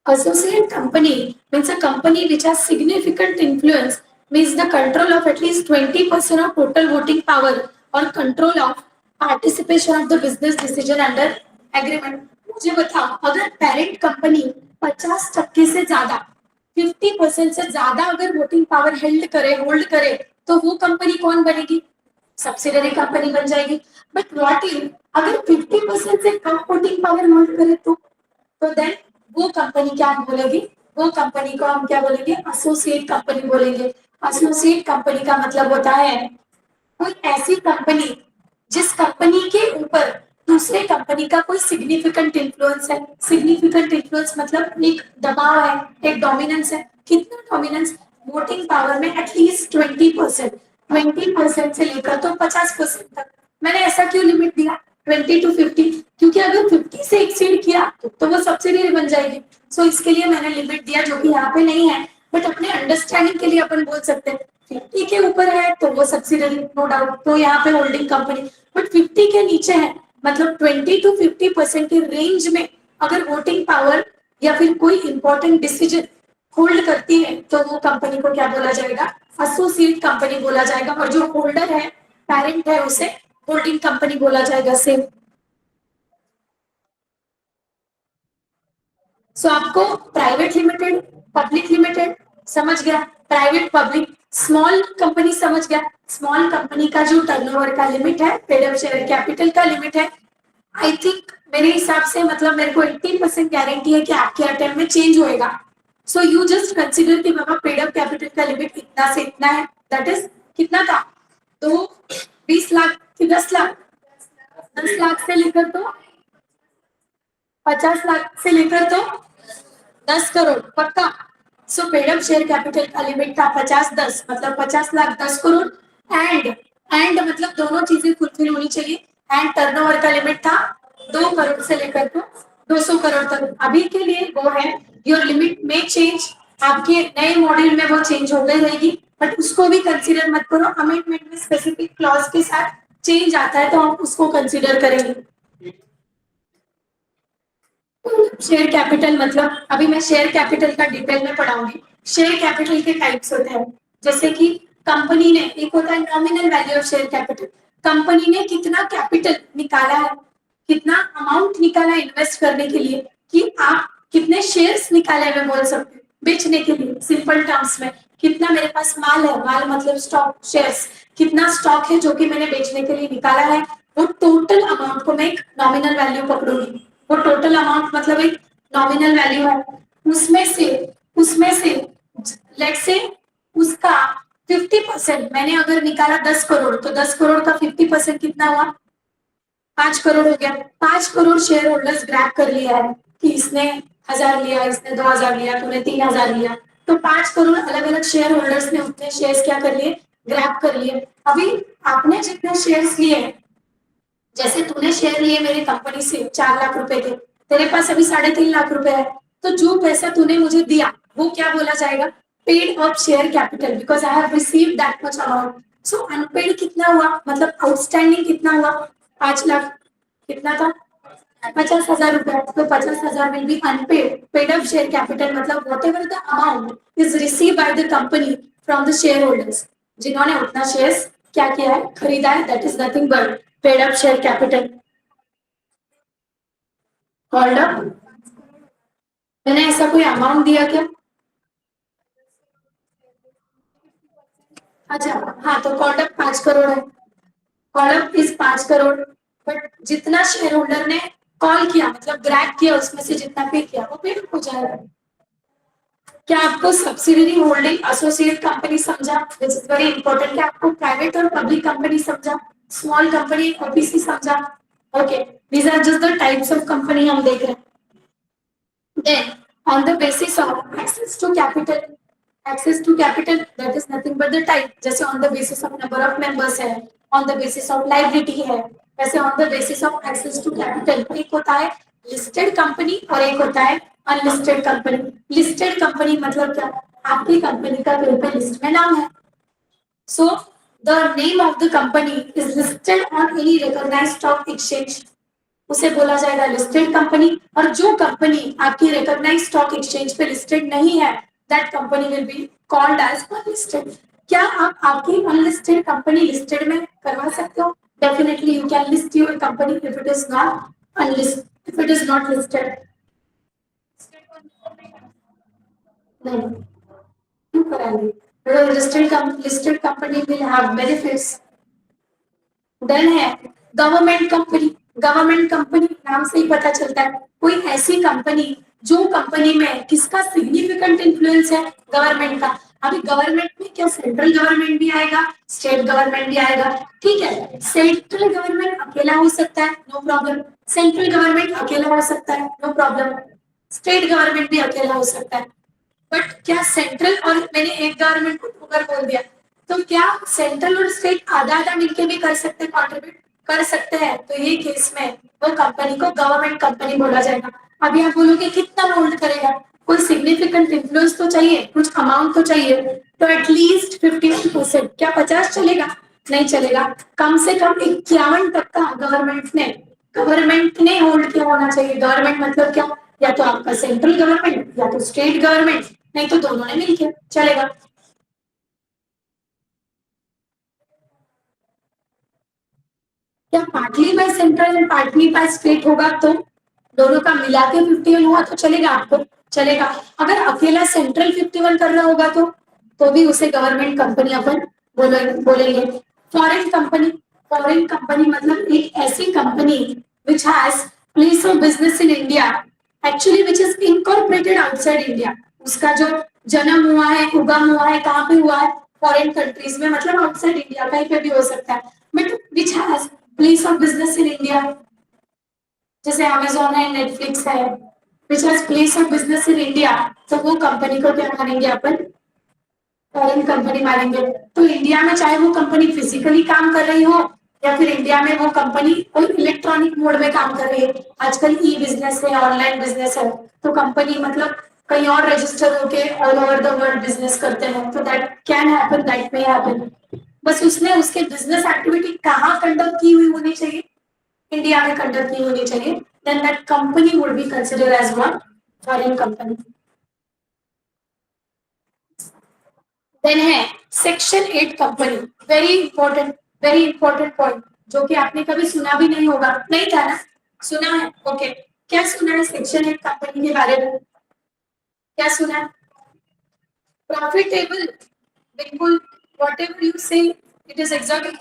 Associate company means a company which has significant influence, means the control of at least 20% of total voting power or control of participation of the business decision under agreement। मुझे बताओ अगर पेरेंट कंपनी 50% से ज्यादा 50% से ज्यादा अगर वोटिंग पावर होल्ड करे तो वो कंपनी कौन बनेगी? सब्सिडरी कंपनी बन जाएगी। बट व्हाट इफ अगर 50% से कम वोटिंग पावर होल्ड करे तो देन वो कंपनी क्या बोलेगी? वो कंपनी को हम क्या बोलेंगे? एसोसिएट कंपनी बोलेंगे। एसोसिएट कंपनी का मतलब होता है कोई ऐसी कंपनी जिस कंपनी के ऊपर दूसरे कंपनी का कोई सिग्निफिकेंट इन्फ्लुएंस है। सिग्निफिकेंट इन्फ्लुएंस मतलब एक दबाव है, एक डोमिनेंस है। कितना डोमिनेंस? वोटिंग पावर में एटलीस्ट 20%, 20% से लेकर तो 50% तक। मैंने ऐसा क्यों लिमिट दिया 20 to 50? क्योंकि अगर 50 से एक्सीड किया तो वो सब्सिडरी बन जाएगी। सो इसके लिए मैंने लिमिट दिया जो कि यहाँ पे नहीं है, बट अपने अंडरस्टैंडिंग के लिए अपन बोल सकते हैं 50 के ऊपर है तो वो सब्सिडरी नो डाउट, तो यहाँ पे होल्डिंग कंपनी। बट 50 के नीचे है मतलब 20 to 50% के रेंज में अगर वोटिंग पावर या फिर कोई इंपॉर्टेंट डिसीजन होल्ड करती है तो वो कंपनी को क्या बोला जाएगा? एसोसिएट कंपनी बोला जाएगा। और जो होल्डर है, पेरेंट है, उसे होल्डिंग कंपनी बोला जाएगा। सेम। सो आपको प्राइवेट लिमिटेड, पब्लिक लिमिटेड समझ गया, प्राइवेट पब्लिक स्मॉल कंपनी समझ गया। स्मॉल कंपनी का जो टर्नओवर का लिमिट है, पेड अप शेयर कैपिटल का लिमिट है, आई थिंक मेरे हिसाब से मतलब मेरे को 80% गारंटी है कि आपके अटेम्प्ट में चेंज होएगा। सो यू जस्ट कंसीडर कि बाबा पेड अप कैपिटल का लिमिट इतना से इतना है, दैट इज कितना था? तो 20 लाख कि 10 लाख? 10 लाख से लेकर तो 50 लाख से लेकर तो 10 करोड़ पक्का। सो पेड अप शेयर कैपिटल का लिमिट था 50-10 मतलब 50 लाख 10 करोड़। एंड मतलब दोनों चीजें फुलफिल होनी चाहिए। एंड टर्नओवर का लिमिट था 2 करोड़ से लेकर तो 200 करोड़ तक। अभी के लिए वो है, योर लिमिट में चेंज, आपके नए मॉड्यूल में वो चेंज हो गई रहेगी, बट उसको भी कंसीडर मत करो। अमेंडमेंट में स्पेसिफिक क्लॉज के साथ चेंज आता है तो हम उसको कंसीडर करेंगे। शेयर कैपिटल मतलब अभी मैं शेयर कैपिटल का डिटेल में पढ़ाऊंगी। शेयर कैपिटल के टाइप्स होते हैं, जैसे कि कंपनी ने, एक होता है nominal value of share capital, company ने कितना कैपिटल निकाला है, कितना अमाउंट निकाला है इन्वेस्ट करने के लिए, कि आप कितने शेयर्स निकाले मैं बोल सकती हूँ बेचने के लिए। सिंपल टर्म्स में कितना मेरे पास माल है, माल मतलब स्टॉक, शेयर्स, कितना स्टॉक है जो कि मैंने बेचने के लिए निकाला है, वो टोटल अमाउंट को मैं एक नॉमिनल वैल्यू पकड़ूंगी। वो टोटल अमाउंट मतलब एक नॉमिनल वैल्यू है। उसमें से लेट्स से उसका 50% मैंने अगर निकाला 10 करोड़, तो 10 करोड़ का 50% कितना हुआ? 5 करोड़ हो गया। 5 करोड़ शेयर होल्डर्स ग्रैब कर लिया है कि इसने 1000 लिया, इसने 2000 लिया, तूने 3000 लिया, तो 5 करोड़ अलग अलग शेयर होल्डर्स ने उतने शेयर्स क्या कर लिए? ग्रैब कर लिए। अभी आपने जितने शेयर्स लिए, जैसे तूने शेयर लिए मेरी कंपनी से 4 लाख रुपए के, तेरे पास अभी 3.5 लाख रुपए है, तो जो पैसा तूने मुझे दिया वो क्या बोला जाएगा? Paid of share capital, because I have received that much amount. So unpaid कितना हुआ, मतलब आउटस्टैंडिंग कितना हुआ? 5 लाख। कितना था? 50,000 रुपए। तो 50,000 will be unpaid. Paid of share capital मतलब whatever the amount is receive by the company from the shareholders, जिन्होंने उतना शेयर्स क्या किया है? खरीदा है, that is nothing but paid up share capital. Called up, मैंने ऐसा कोई अमाउंट दिया क्या? अच्छा हाँ, तो कॉल्ड अप 5 करोड़ है। Call up is 5 crore, but जितना शेयर होल्डर ने कॉल किया मतलब ग्रैब किया, उसमें से जितना पे किया वो पे हो जाएगा। क्या आपको सब्सिडरी होल्डिंग एसोसिएट कंपनी समझा? This is very important. क्या आपको प्राइवेट और पब्लिक कंपनी समझा? स्मॉल कंपनी ओपीसी समझा? Okay These are just the types of company हम देख रहे हैं. Then, on the basis of access to capital that is nothing but the type. जैसे on the basis of number of members है, on the basis of liability है, वैसे on the basis of access to capital एक होता है listed company और एक होता है unlisted company. Listed company मतलब क्या? आपकी कंपनी का कहीं पे लिस्ट में नाम है. So the name of the company is listed on any recognized stock exchange. उसे बोला जाएगा लिस्टेड कंपनी. और जो कंपनी आपकी रिकॉग्नाइज्ड स्टॉक एक्सचेंज पे लिस्टेड नहीं है, that company will be called as unlisted. क्या आप आपकी अनलिस्टेड कंपनी लिस्टेड में करवा सकते हो? Definitely you can list your company if it is not unlisted, if it is not listed. नहीं, क्यों कराएंगे? Listed company will have benefits. Then है गवर्नमेंट कंपनी. गवर्नमेंट कंपनी नाम से ही पता चलता है कोई ऐसी कंपनी जो कंपनी में किसका सिग्निफिकेंट इन्फ्लुएंस है? गवर्नमेंट का. अभी गवर्नमेंट में क्या सेंट्रल गवर्नमेंट भी आएगा, स्टेट गवर्नमेंट भी आएगा. ठीक है, सेंट्रल गवर्नमेंट अकेला हो सकता है, नो प्रॉब्लम. सेंट्रल गवर्नमेंट अकेला हो सकता है, नो प्रॉब्लम. स्टेट गवर्नमेंट भी अकेला हो सकता है. बट क्या सेंट्रल और मैंने एक गवर्नमेंट को अगर बोल दिया तो क्या सेंट्रल और स्टेट आधा आधा मिलके भी कर सकते हैं, कंट्रीब्यूट कर सकते हैं? तो ये केस में वो कंपनी को गवर्नमेंट कंपनी बोला जाएगा. अभी आप बोलोगे कितना होल्ड करेगा? कोई सिग्निफिकेंट इन्फ्लुएंस तो चाहिए, कुछ अमाउंट तो चाहिए. तो एटलीस्ट 51%. क्या 50 चलेगा? नहीं चलेगा. कम से कम 51% गवर्नमेंट ने होल्ड किया होना चाहिए. गवर्नमेंट मतलब क्या? या तो आपका सेंट्रल गवर्नमेंट या तो स्टेट गवर्नमेंट, नहीं तो दोनों ने मिलकर चलेगा. क्या partly by central and partly by state होगा तो दोनों का मिला के 51 हुआ तो चलेगा आपको? चलेगा. अगर अकेला सेंट्रल 51 कर रहा होगा तो भी उसे गवर्नमेंट कंपनी अपन बोलेंगे. Foreign company. फॉरेन कंपनी मतलब एक ऐसी company which has place of business in India, actually which is incorporated outside India. उसका जो जन्म हुआ है, उगम हुआ है, कहाँ पे हुआ है? फॉरेन कंट्रीज में, मतलब आउटसाइड इंडिया कहीं पे भी हो सकता है. But which has place of business in India, जैसे अमेजोन है, नेटफ्लिक्स है, which has place of business in India, तो वो कंपनी को क्या मानेंगे अपन? फॉरेन कंपनी मानेंगे. तो इंडिया में चाहे वो कंपनी फिजिकली काम कर रही हो या फिर इंडिया में वो कंपनी कोई इलेक्ट्रॉनिक मोड में काम कर रही है. आजकल ई बिजनेस है, ऑनलाइन बिजनेस है, तो कंपनी मतलब कहीं और रजिस्टर होके all over the world business करते हैं. तो that can happen, that may happen. बस उसने उसके बिजनेस एक्टिविटी कहाँ कंडक्ट की हुई होनी चाहिए? इंडिया में कंडक्ट की होनी चाहिए. Then that company would be considered as one foreign company. Then है section 8 company. Very important point जो कि आपने कभी सुना भी नहीं होगा. नहीं था ना? सुना है? ओके. क्या सुना है सेक्शन 8 कंपनी के बारे में? क्या सुना है? प्रॉफिटेबल. बिल्कुल, whatever you say it is exactly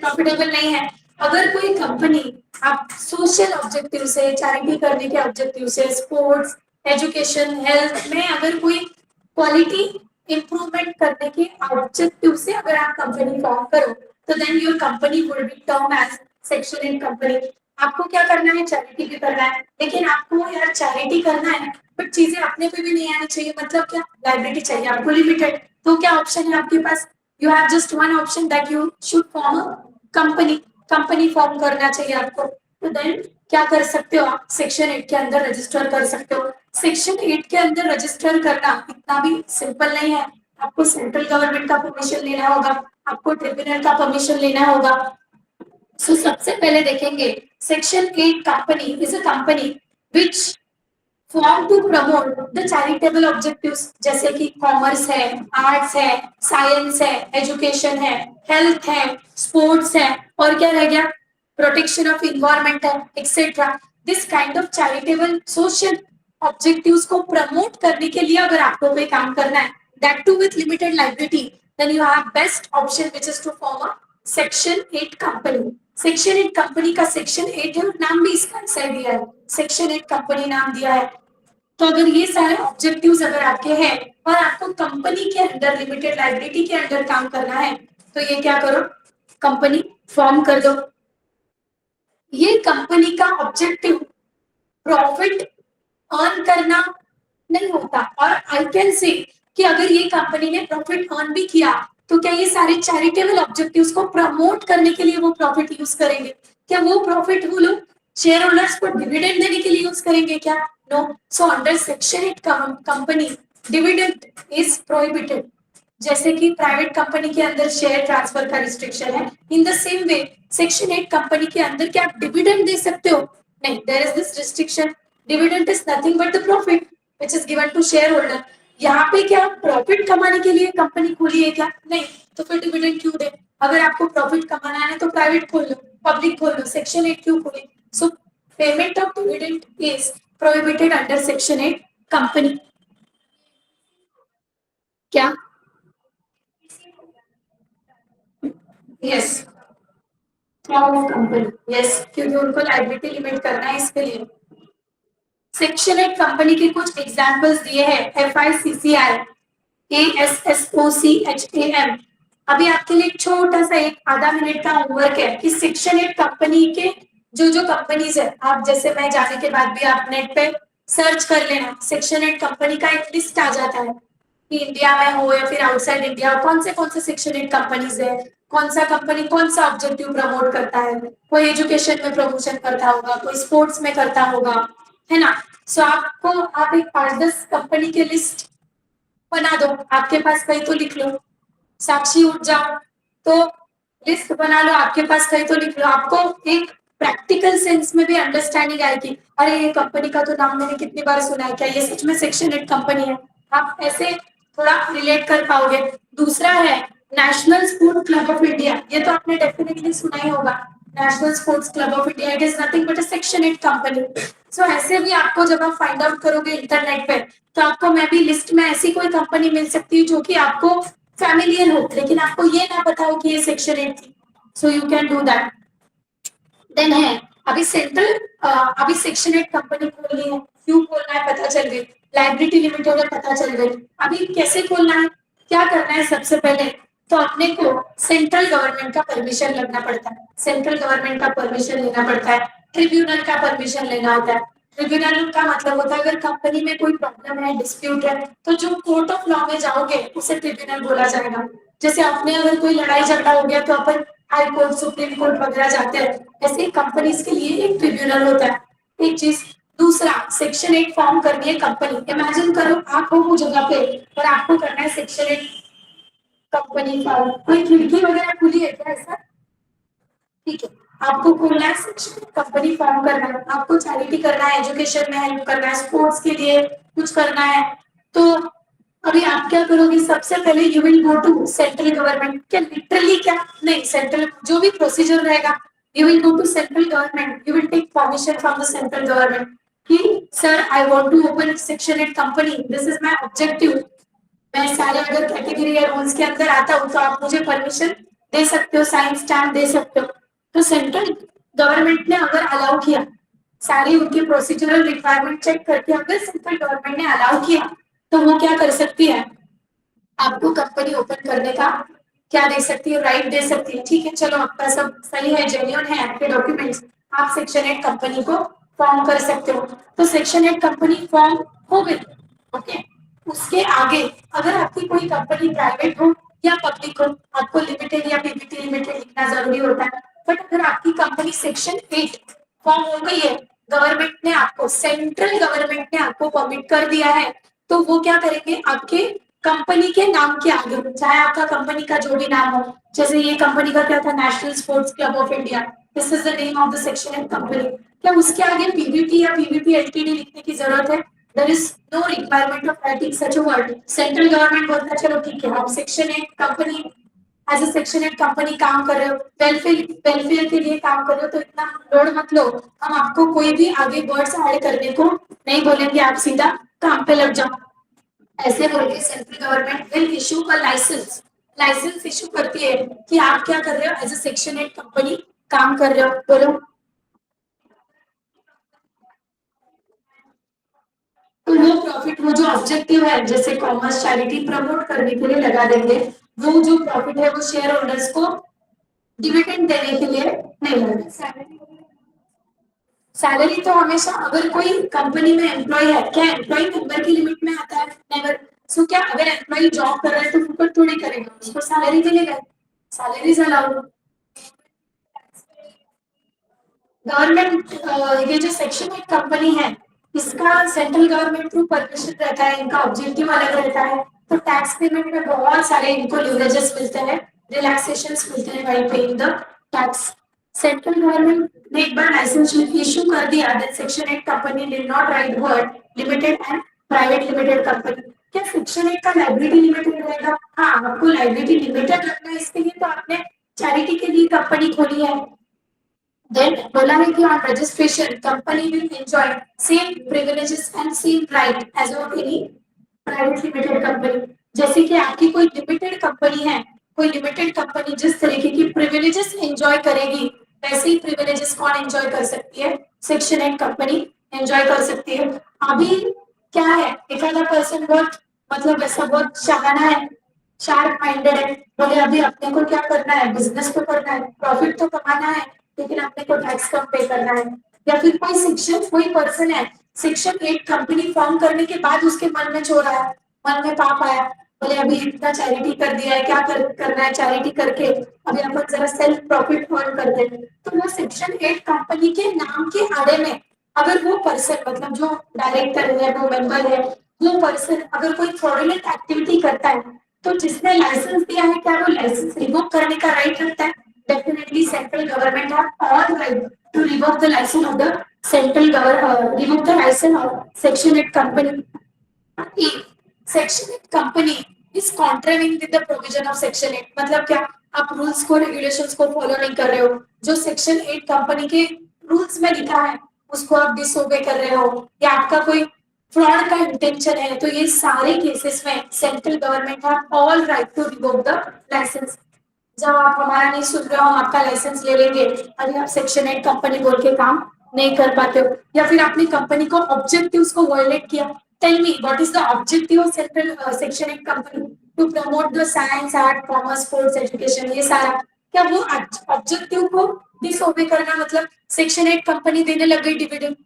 profitable नहीं है. अगर कोई कंपनी आप सोशल ऑब्जेक्टिव से, चैरिटी करने के ऑब्जेक्टिव से, स्पोर्ट्स, एजुकेशन, हेल्थ में अगर कोई क्वालिटी इंप्रूवमेंट करने के ऑब्जेक्टिव से अगर आप कंपनी फॉर्म करो तो then your company would be term as section 8 company. आपको क्या करना है? चैरिटी भी करना है. लेकिन आपको यार चैरिटी करना है बट चीजें अपने पे भी नहीं आनी चाहिए. मतलब क्या? लाइबिलिटी चाहिए आपको लिमिटेड. तो क्या ऑप्शन है आपके पास? You have just one option that you should form a company. Company form करना चाहिए आपको. तो देन क्या कर सकते हो आप? सेक्शन 8 के अंदर रजिस्टर कर सकते हो. सेक्शन 8 के अंदर रजिस्टर करना इतना भी सिंपल नहीं है. आपको सेंट्रल गवर्नमेंट का परमिशन लेना होगा, आपको ट्रिब्यूनल का परमिशन लेना होगा. सो सबसे पहले देखेंगे section 8 company is a company which form to promote the charitable objectives, जैसे कि कॉमर्स है, आर्ट्स है, साइंस है, एजुकेशन है, हेल्थ है, स्पोर्ट्स है, और क्या रह गया? प्रोटेक्शन ऑफ इन्वायरमेंट है, etcetera. This kind of charitable social objectives को प्रमोट करने के लिए अगर आपको कोई काम करना है, that to with limited liability, then you have best option which is to form a section 8 company. Section 8 company का सेक्शन 8 है, नाम भी इसका ऐसा दिया है, सेक्शन 8 कंपनी नाम दिया है. तो अगर ये सारे ऑब्जेक्टिव्स अगर आपके हैं और आपको कंपनी के अंदर लिमिटेड लाइबिलिटी के अंदर काम करना है तो ये क्या करो? कंपनी फॉर्म कर दो. ये कंपनी का ऑब्जेक्टिव प्रॉफिट अर्न करना नहीं होता। और आई कैन से कि अगर ये कंपनी ने प्रॉफिट अर्न भी किया तो क्या ये सारे चैरिटेबल ऑब्जेक्टिव्स को प्रमोट करने के लिए वो प्रॉफिट यूज करेंगे? क्या वो प्रॉफिट वो लोग शेयर होल्डर्स को डिविडेंड देने के लिए यूज करेंगे क्या? No. So under section 8 company dividend is prohibited. जैसे कि प्राइवेट कंपनी के अंदर शेयर ट्रांसफर का रिस्ट्रिक्शन है, in the same way section 8 company के अंदर क्या आप डिविडेंड दे सकते हो? नहीं, there is this restriction. Dividend is nothing but the profit which is given to shareholder. यहाँ पे क्या प्रॉफिट कमाने के लिए कंपनी खोली है क्या? नहीं। तो फिर डिविडेंड क्यों दे? अगर आपको प्रॉफिट कमाना है तो प्राइवेट खोल लो, पब्लिक खोल लो, सेक्शन 8 क्यों खोले? सो payment of dividend is prohibited under section 8 company. क्या? यस, कंपनी, यस, क्योंकि उनको लाइबिलिटी लिमिट करना है इसके लिए। सेक्शन 8 कंपनी के कुछ एग्जांपल्स दिए हैं, FICCI, ASSOCHAM। अभी आपके लिए छोटा सा एक आधा मिनट का होमवर्क है कि सेक्शन 8 कंपनी के जो जो कंपनीज है, आप जैसे मैं जाने के बाद भी आप नेट पे सर्च कर लेना, सेक्शन 8 कंपनी का एक लिस्ट आ जाता है कि इंडिया में हो या फिर आउटसाइड इंडिया कौन से सेक्शन 8 कंपनीज है, कौन सा कंपनी कौन सा ऑब्जेक्टिव प्रमोट करता है, कोई एजुकेशन में प्रमोशन करता होगा, कोई स्पोर्ट्स में करता होगा, है ना? सो आपको आप एक 5-10 कंपनी के लिस्ट बना दो, आपके पास कहीं तो लिख लो, साक्षी उठ जाओ तो लिस्ट बना लो, आपके पास कहीं तो लिख लो, आपको एक प्रैक्टिकल सेंस में भी अंडरस्टैंडिंग आएगी, अरे ये कंपनी का तो नाम मैंने कितनी बार सुना है, क्या ये सच में सेक्शन 8 कंपनी है? आप ऐसे थोड़ा रिलेट कर पाओगे। दूसरा है national sports club of India, ये तो आपने डेफिनेटली सुना ही होगा, national sports club of India, it is nothing but a section 8 company. So ऐसे भी आपको जब आप फाइंड आउट करोगे इंटरनेट पे तो आपको मैं भी लिस्ट में ऐसी कोई कंपनी मिल सकती है जो कि आपको फैमिलियर हो, लेकिन आपको ये ना पता हो कि ये सेक्शन 8 थी। So you can do that. Then है अभी सेंट्रल, अभी सेक्शन 8 कंपनी खोलनी है, क्यों खोलना है पता चल गई, लाइबिलिटी लिमिटेड है पता चल गई। अभी कैसे खोलना है, क्या करना है? सबसे पहले तो अपने को सेंट्रल गवर्नमेंट का परमिशन लगना पड़ता है, सेंट्रल गवर्नमेंट का परमिशन लेना पड़ता है, ट्रिब्यूनल का परमिशन लेना होता है। ट्रिब्यूनल का मतलब होता है अगर कंपनी में कोई प्रॉब्लम है, डिस्प्यूट है, तो जो कोर्ट ऑफ लॉ में जाओगे उसे ट्रिब्यूनल बोला जाएगा। जैसे आपने अगर कोई लड़ाई झगड़ा हो गया तो अपन हाई कोर्ट, सुप्रीम कोर्ट वगैरह जाते हैं, ऐसे ही कंपनीज के लिए एक ट्रिब्यूनल होता है। एक चीज। दूसरा, सेक्शन 8 फॉर्म करनी है कंपनी। इमेजिन करो आप हो वो जगह पे और आपको करना है सेक्शन 8 कंपनी फॉर्म। कोई खिड़की वगैरह खुली है क्या ऐसा? ठीक है, आपको खोलना है सेक्शन कंपनी फॉर्म करना है, आपको चैरिटी करना है, एजुकेशन में हेल्प करना है, स्पोर्ट्स के लिए कुछ करना है। तो अभी आप क्या करोगे? सबसे पहले you will go to central government. क्या लिटरली क्या? नहीं, सेंट्रल जो भी प्रोसीजर रहेगा, you will go to central government, you will take permission from the central government कि sir I want to open section 8 company, this is my objective. मैं सारे अगर कैटेगरी या रूल्स के अंदर आता हूँ तो आप मुझे परमिशन दे सकते हो, साइन स्टैम्प दे सकते हो। तो सेंट्रल गवर्नमेंट ने अगर अलाउ किया, सारी उनकी प्रोसीजरल रिक्वायरमेंट चेक करके अगर सेंट्रल गवर्नमेंट ने अलाउ किया तो वो क्या कर सकती है? आपको कंपनी ओपन करने का क्या दे सकती है? राइट दे सकती है। ठीक है, चलो आपका सब सही है, जेन्युइन है आपके डॉक्यूमेंट्स, आप सेक्शन 8 कंपनी को फॉर्म कर सकते हो। तो सेक्शन 8 कंपनी फॉर्म हो गई। ओके, उसके आगे अगर आपकी कोई कंपनी प्राइवेट हो या पब्लिक हो, आपको लिमिटेड या पीपीटी लिमिटेड लिखना जरूरी होता है। बट अगर आपकी कंपनी सेक्शन 8 फॉर्म हो गई है, गवर्नमेंट ने आपको, सेंट्रल गवर्नमेंट ने आपको परमिट कर दिया है, तो वो क्या करेंगे? आपके कंपनी के नाम के आगे, चाहे आपका कंपनी का जो भी नाम हो, जैसे ये कंपनी का क्या था, national sports club of India, this is the name of the section 8 company, क्या उसके आगे पीवीटी या पीवीपी एलटीडी लिखने की जरूरत है? There is no requirement of writing such a word. Central government बोलता है चलो ठीक है, आप section 8 company, as a section 8 company काम कर रहे हो, वेलफेयर के लिए काम कर रहे हो, तो इतना लोड मत लो, हम आपको कोई भी आगे वर्ड्स ऐड करने को नहीं बोलेंगे, आप सीधा काम पे लग जाओ। ऐसे बोल के central government will issue a licence, licence issue करती है कि आप क्या कर रहे हो, एज अ सेक्शन 8 कंपनी काम कर रहे हो। बोलो। तो वो प्रॉफिट, वो जो ऑब्जेक्टिव है, जैसे कॉमर्स चैरिटी प्रमोट करने के लिए लगा देंगे, वो जो प्रॉफिट है वो शेयर होल्डर्स को डिविडेंड देने के लिए नहीं लगेगा। सैलरी तो हमेशा अगर कोई कंपनी में एम्प्लॉय है, क्या एम्प्लॉय मेंबर की लिमिट में आता है? नेवर। सो क्या अगर एम्प्लॉय जॉब कर रहा है तो फुकट थोड़ी करेगा, उसको सैलरी मिलेगा, सैलरीज अलाउड। गवर्नमेंट ये जो सेक्शन 8 कंपनी है, इसका सेंट्रल गवर्नमेंट थ्रू परमिशन रहता है, इनका ऑब्जेक्टिव अलग रहता है, तो टैक्स पेमेंट में बहुत सारे इनको लिवरेजेस मिलते हैं, रिलैक्सेशंस मिलते हैं bye paying the tax. Central government ने एक बार लाइसेंस इशू कर दिया, that section 8 company did not right word limited and private limited company. क्या सेक्शन 8 का लाइबिलिटी लिमिटेड रहेगा? हाँ, आपको लाइबिलिटी लिमिटेड रखना है, इसके लिए तो आपने चैरिटी के लिए कंपनी खोली है। Then बोला है कि on registration company will enjoy same privileges and same right as of any private limited company। जैसे कि आपकी कोई लिमिटेड कंपनी है, कोई लिमिटेड कंपनी जिस तरीके की प्रिविलेजेस एंजॉय करेगी, वैसे ही प्रिविलेजेस कौन एंजॉय कर सकती है? सेक्शन 8 कंपनी एंजॉय कर सकती है। अभी क्या है, एक आधा पर्सन बहुत मतलब ऐसा बहुत शहाना है, शार्प माइंडेड है, बोले अभी अपने को क्या करना है, बिजनेस तो करना है, प्रॉफिट तो कमाना है, लेकिन अपने को टैक्स कम पे करना है। या फिर कोई शिक्षण कोई पर्सन है, सेक्शन 8 कंपनी फॉर्म करने के बाद उसके मन में चोर आया, मन में पाप आया, बोले अभी इतना चैरिटी कर दिया है, क्या करना है चैरिटी करके, अभी अपन जरा सेल्फ प्रॉफिट अर्न कर दे। तो वो सेक्शन 8 कंपनी के नाम के आड़े में अगर वो पर्सन मतलब जो डायरेक्टर है, वो मेंबर है, वो पर्सन अगर कोई फ्रॉडुलेंट एक्टिविटी करता है, तो जिसने लाइसेंस दिया है, क्या वो लाइसेंस रिवोक करने का राइट रखता है? Definitely central government have all right to revoke the license of the central government, revoke the license of section 8 company if section 8 company is contravening with the provision of section 8। मतलब क्या, आप रूल्स को रेगुलेशंस को फॉलो नहीं कर रहे हो, जो सेक्शन 8 कंपनी के रूल्स में लिखा है उसको आप डिसओबे कर रहे हो, या आपका कोई फ्रॉड का इंटेंशन है, तो ये सारे केसेस में central government have all right to revoke the licence. जब आप हमारा नहीं सुन रहे हो, हम आपका लाइसेंस ले लेंगे, अभी आप सेक्शन 8 कंपनी बोल के काम नहीं कर पाते हो, या फिर आपने कंपनी को ऑब्जेक्टिव्स को वायलेट किया। Tell me what is the objective of central section 8 company? To promote the science, art, commerce, sports, education, ये सारा। क्या वो ऑब्जेक्टिव को डिसओबे करना मतलब सेक्शन 8 कंपनी देने लग गई डिविडेंड?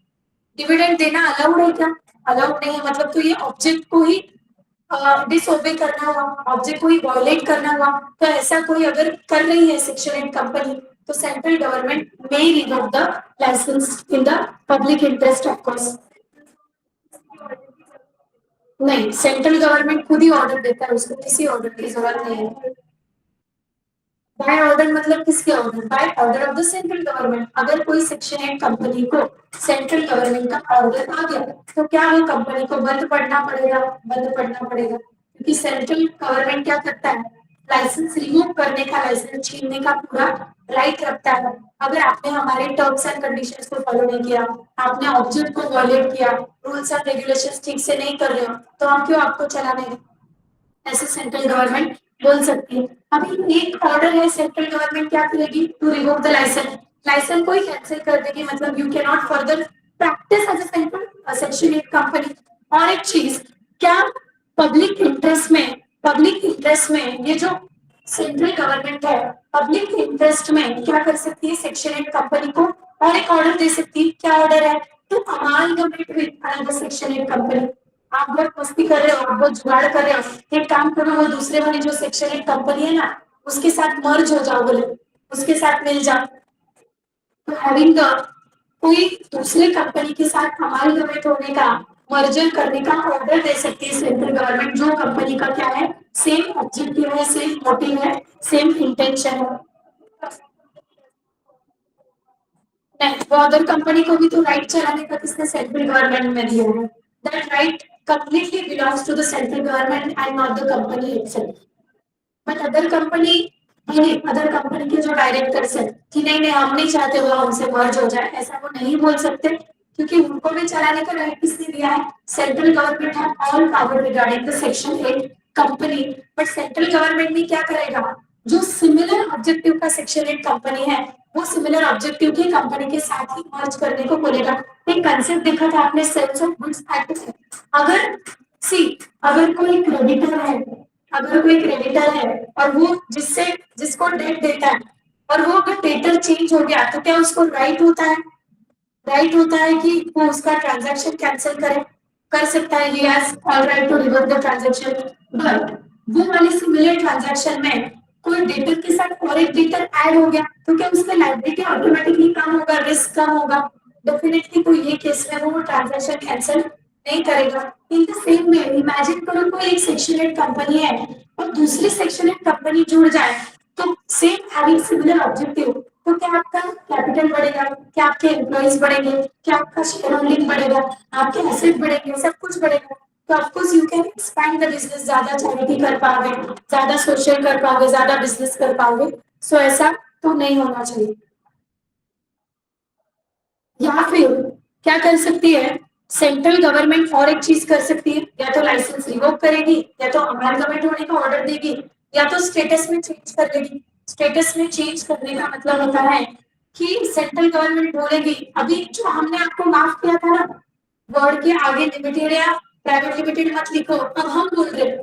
डिविडेंड देना अलाउड है क्या? अलाउड नहीं है, मतलब तो ये ऑब्जेक्ट को ही डिसओबे करना हुआ, ऑब्जेक्ट को ही वायलेट करना हुआ। तो ऐसा कोई अगर कर रही है सेक्शन 8 कंपनी, तो central government may revoke the licence in the public interest of course. नहीं, सेंट्रल गवर्नमेंट खुद ही ऑर्डर देता है, उसको किसी ऑर्डर की जरूरत नहीं है। बाय ऑर्डर मतलब किसके order? By order of the central government. अगर कोई सेक्शन 8 कंपनी को सेंट्रल गवर्नमेंट का ऑर्डर आ गया, तो क्या वो कंपनी को बंद पड़ना पड़ेगा? बंद पड़ना पड़ेगा, क्योंकि सेंट्रल गवर्नमेंट क्या करता है, लाइसेंस रिमूव करने का, लाइसेंस छीनने का पूरा राइट रखता है। अगर आपने हमारे टर्म्स एंड कंडीशंस को फॉलो नहीं किया, आपने ऑब्जेक्ट को वॉयलेट किया, रूल्स एंड रेगुलेशंस ठीक से नहीं कर रहे हो, तो हम क्यों आपको चलाने दें? ऐसे सेंट्रल गवर्नमेंट बोल सकती है। अभी एक ऑर्डर है, सेंट्रल गवर्नमेंट क्या करेगी? To revoke the licence, licence को ही कैंसिल कर देगी, मतलब you can not further practise as a central section 8 company. और एक चीज, क्या पब्लिक इंटरेस्ट में ये जो सेंट्रल गवर्नमेंट है, पब्लिक इंटरेस्ट में क्या कर सकती है सेक्शन 8 कंपनी को? और एक ऑर्डर दे सकती है। क्या ऑर्डर है? To amalgamate with another section 8 company. आप बहुत मस्ती कर रहे हो, आप बहुत जुगाड़ कर रहे हो, एक काम करो, वो दूसरे वाली जो सेक्शन 8 कंपनी है ना, उसके साथ मर्ज हो जाओ, बोले उसके साथ मिल जाओ। तो हैविंग द कोई दूसरे कंपनी के साथ अमालगमेट होने का, मर्जर करने का ऑर्डर दे सकती है सेंट्रल गवर्नमेंट, जो कंपनी का क्या है, सेम ऑब्जेक्टिव है, सेम मोटिव है, सेम इंटेंशन है। नहीं, वो अदर कंपनी को भी तो राइट चलाने का किसने सेंट्रल गवर्नमेंट में दिया है। That right completely belongs to the central government and not the company itself। But other company के जो डायरेक्टर्स है कि नहीं नहीं हम नहीं चाहते वो हमसे मर्ज हो जाए, ऐसा वो नहीं बोल सकते, क्योंकि उनको भी चलाने का राइट किसने दिया है? सेंट्रल गवर्नमेंट है all power regarding the section 8 company. But central government भी क्या करेगा, जो सिमिलर ऑब्जेक्टिव का सेक्शन 8 कंपनी है, वो सिमिलर ऑब्जेक्टिव की कंपनी के साथ ही मर्ज करने को बोलेगा। एक कंसेप्ट देखा था आपने सेल्स ऑफ गुड्स एक्ट में। अगर सी अगर कोई क्रेडिटर है, अगर कोई क्रेडिटर है और वो जिसको डेट देता है, और वो अगर डेटर चेंज हो गया, तो क्या उसको राइट होता है? राइट होता है कि वो उसका ट्रांजैक्शन कैंसिल करे, कर सकता है, he has all right to revoke the transaction, but वो वाली सिमिलर ट्रांजैक्शन में कोई डेटर के साथ और एक डेटर ऐड हो गया तो क्या उसका लायबिलिटी ऑटोमेटिकली कम होगा, रिस्क कम होगा? डेफिनेटली तो ये केस में वो ट्रांजैक्शन कैंसिल नहीं करेगा। इन द सेम वे इमेजिन करो कोई एक सेक्शन 8 कंपनी है और दूसरी सेक्शन 8 कंपनी जुड़ जाए तो सेम हैविंग सिमिलर ऑब्जेक्टिव, तो क्या आपका कैपिटल बढ़ेगा, क्या आपके एम्प्लॉइज बढ़ेंगे, क्या आपका शेयर होल्डिंग बढ़ेगा, आपके एसेट बढ़ेंगे, सब कुछ बढ़ेगा। तो of course you can expand the business, ज्यादा चैरिटी कर पाओगे, ज्यादा सोशल कर पाओगे, ज्यादा बिजनेस कर पाओगे। सो ऐसा तो नहीं होना चाहिए। या फिर क्या कर सकती है सेंट्रल गवर्नमेंट, और एक चीज कर सकती है, या तो लाइसेंस रिवोक करेगी, या तो अमेलगमेंट होने का ऑर्डर देगी, या तो स्टेटस में चेंज कर देगी। स्टेटस में चेंज करने का मतलब होता है कि सेंट्रल गवर्नमेंट बोलेगी अभी जो हमने आपको माफ किया था ना, वर्ड के आगे लिमिटेड या प्राइवेट लिमिटेड मत लिखो, अब हम बोल रहे हैं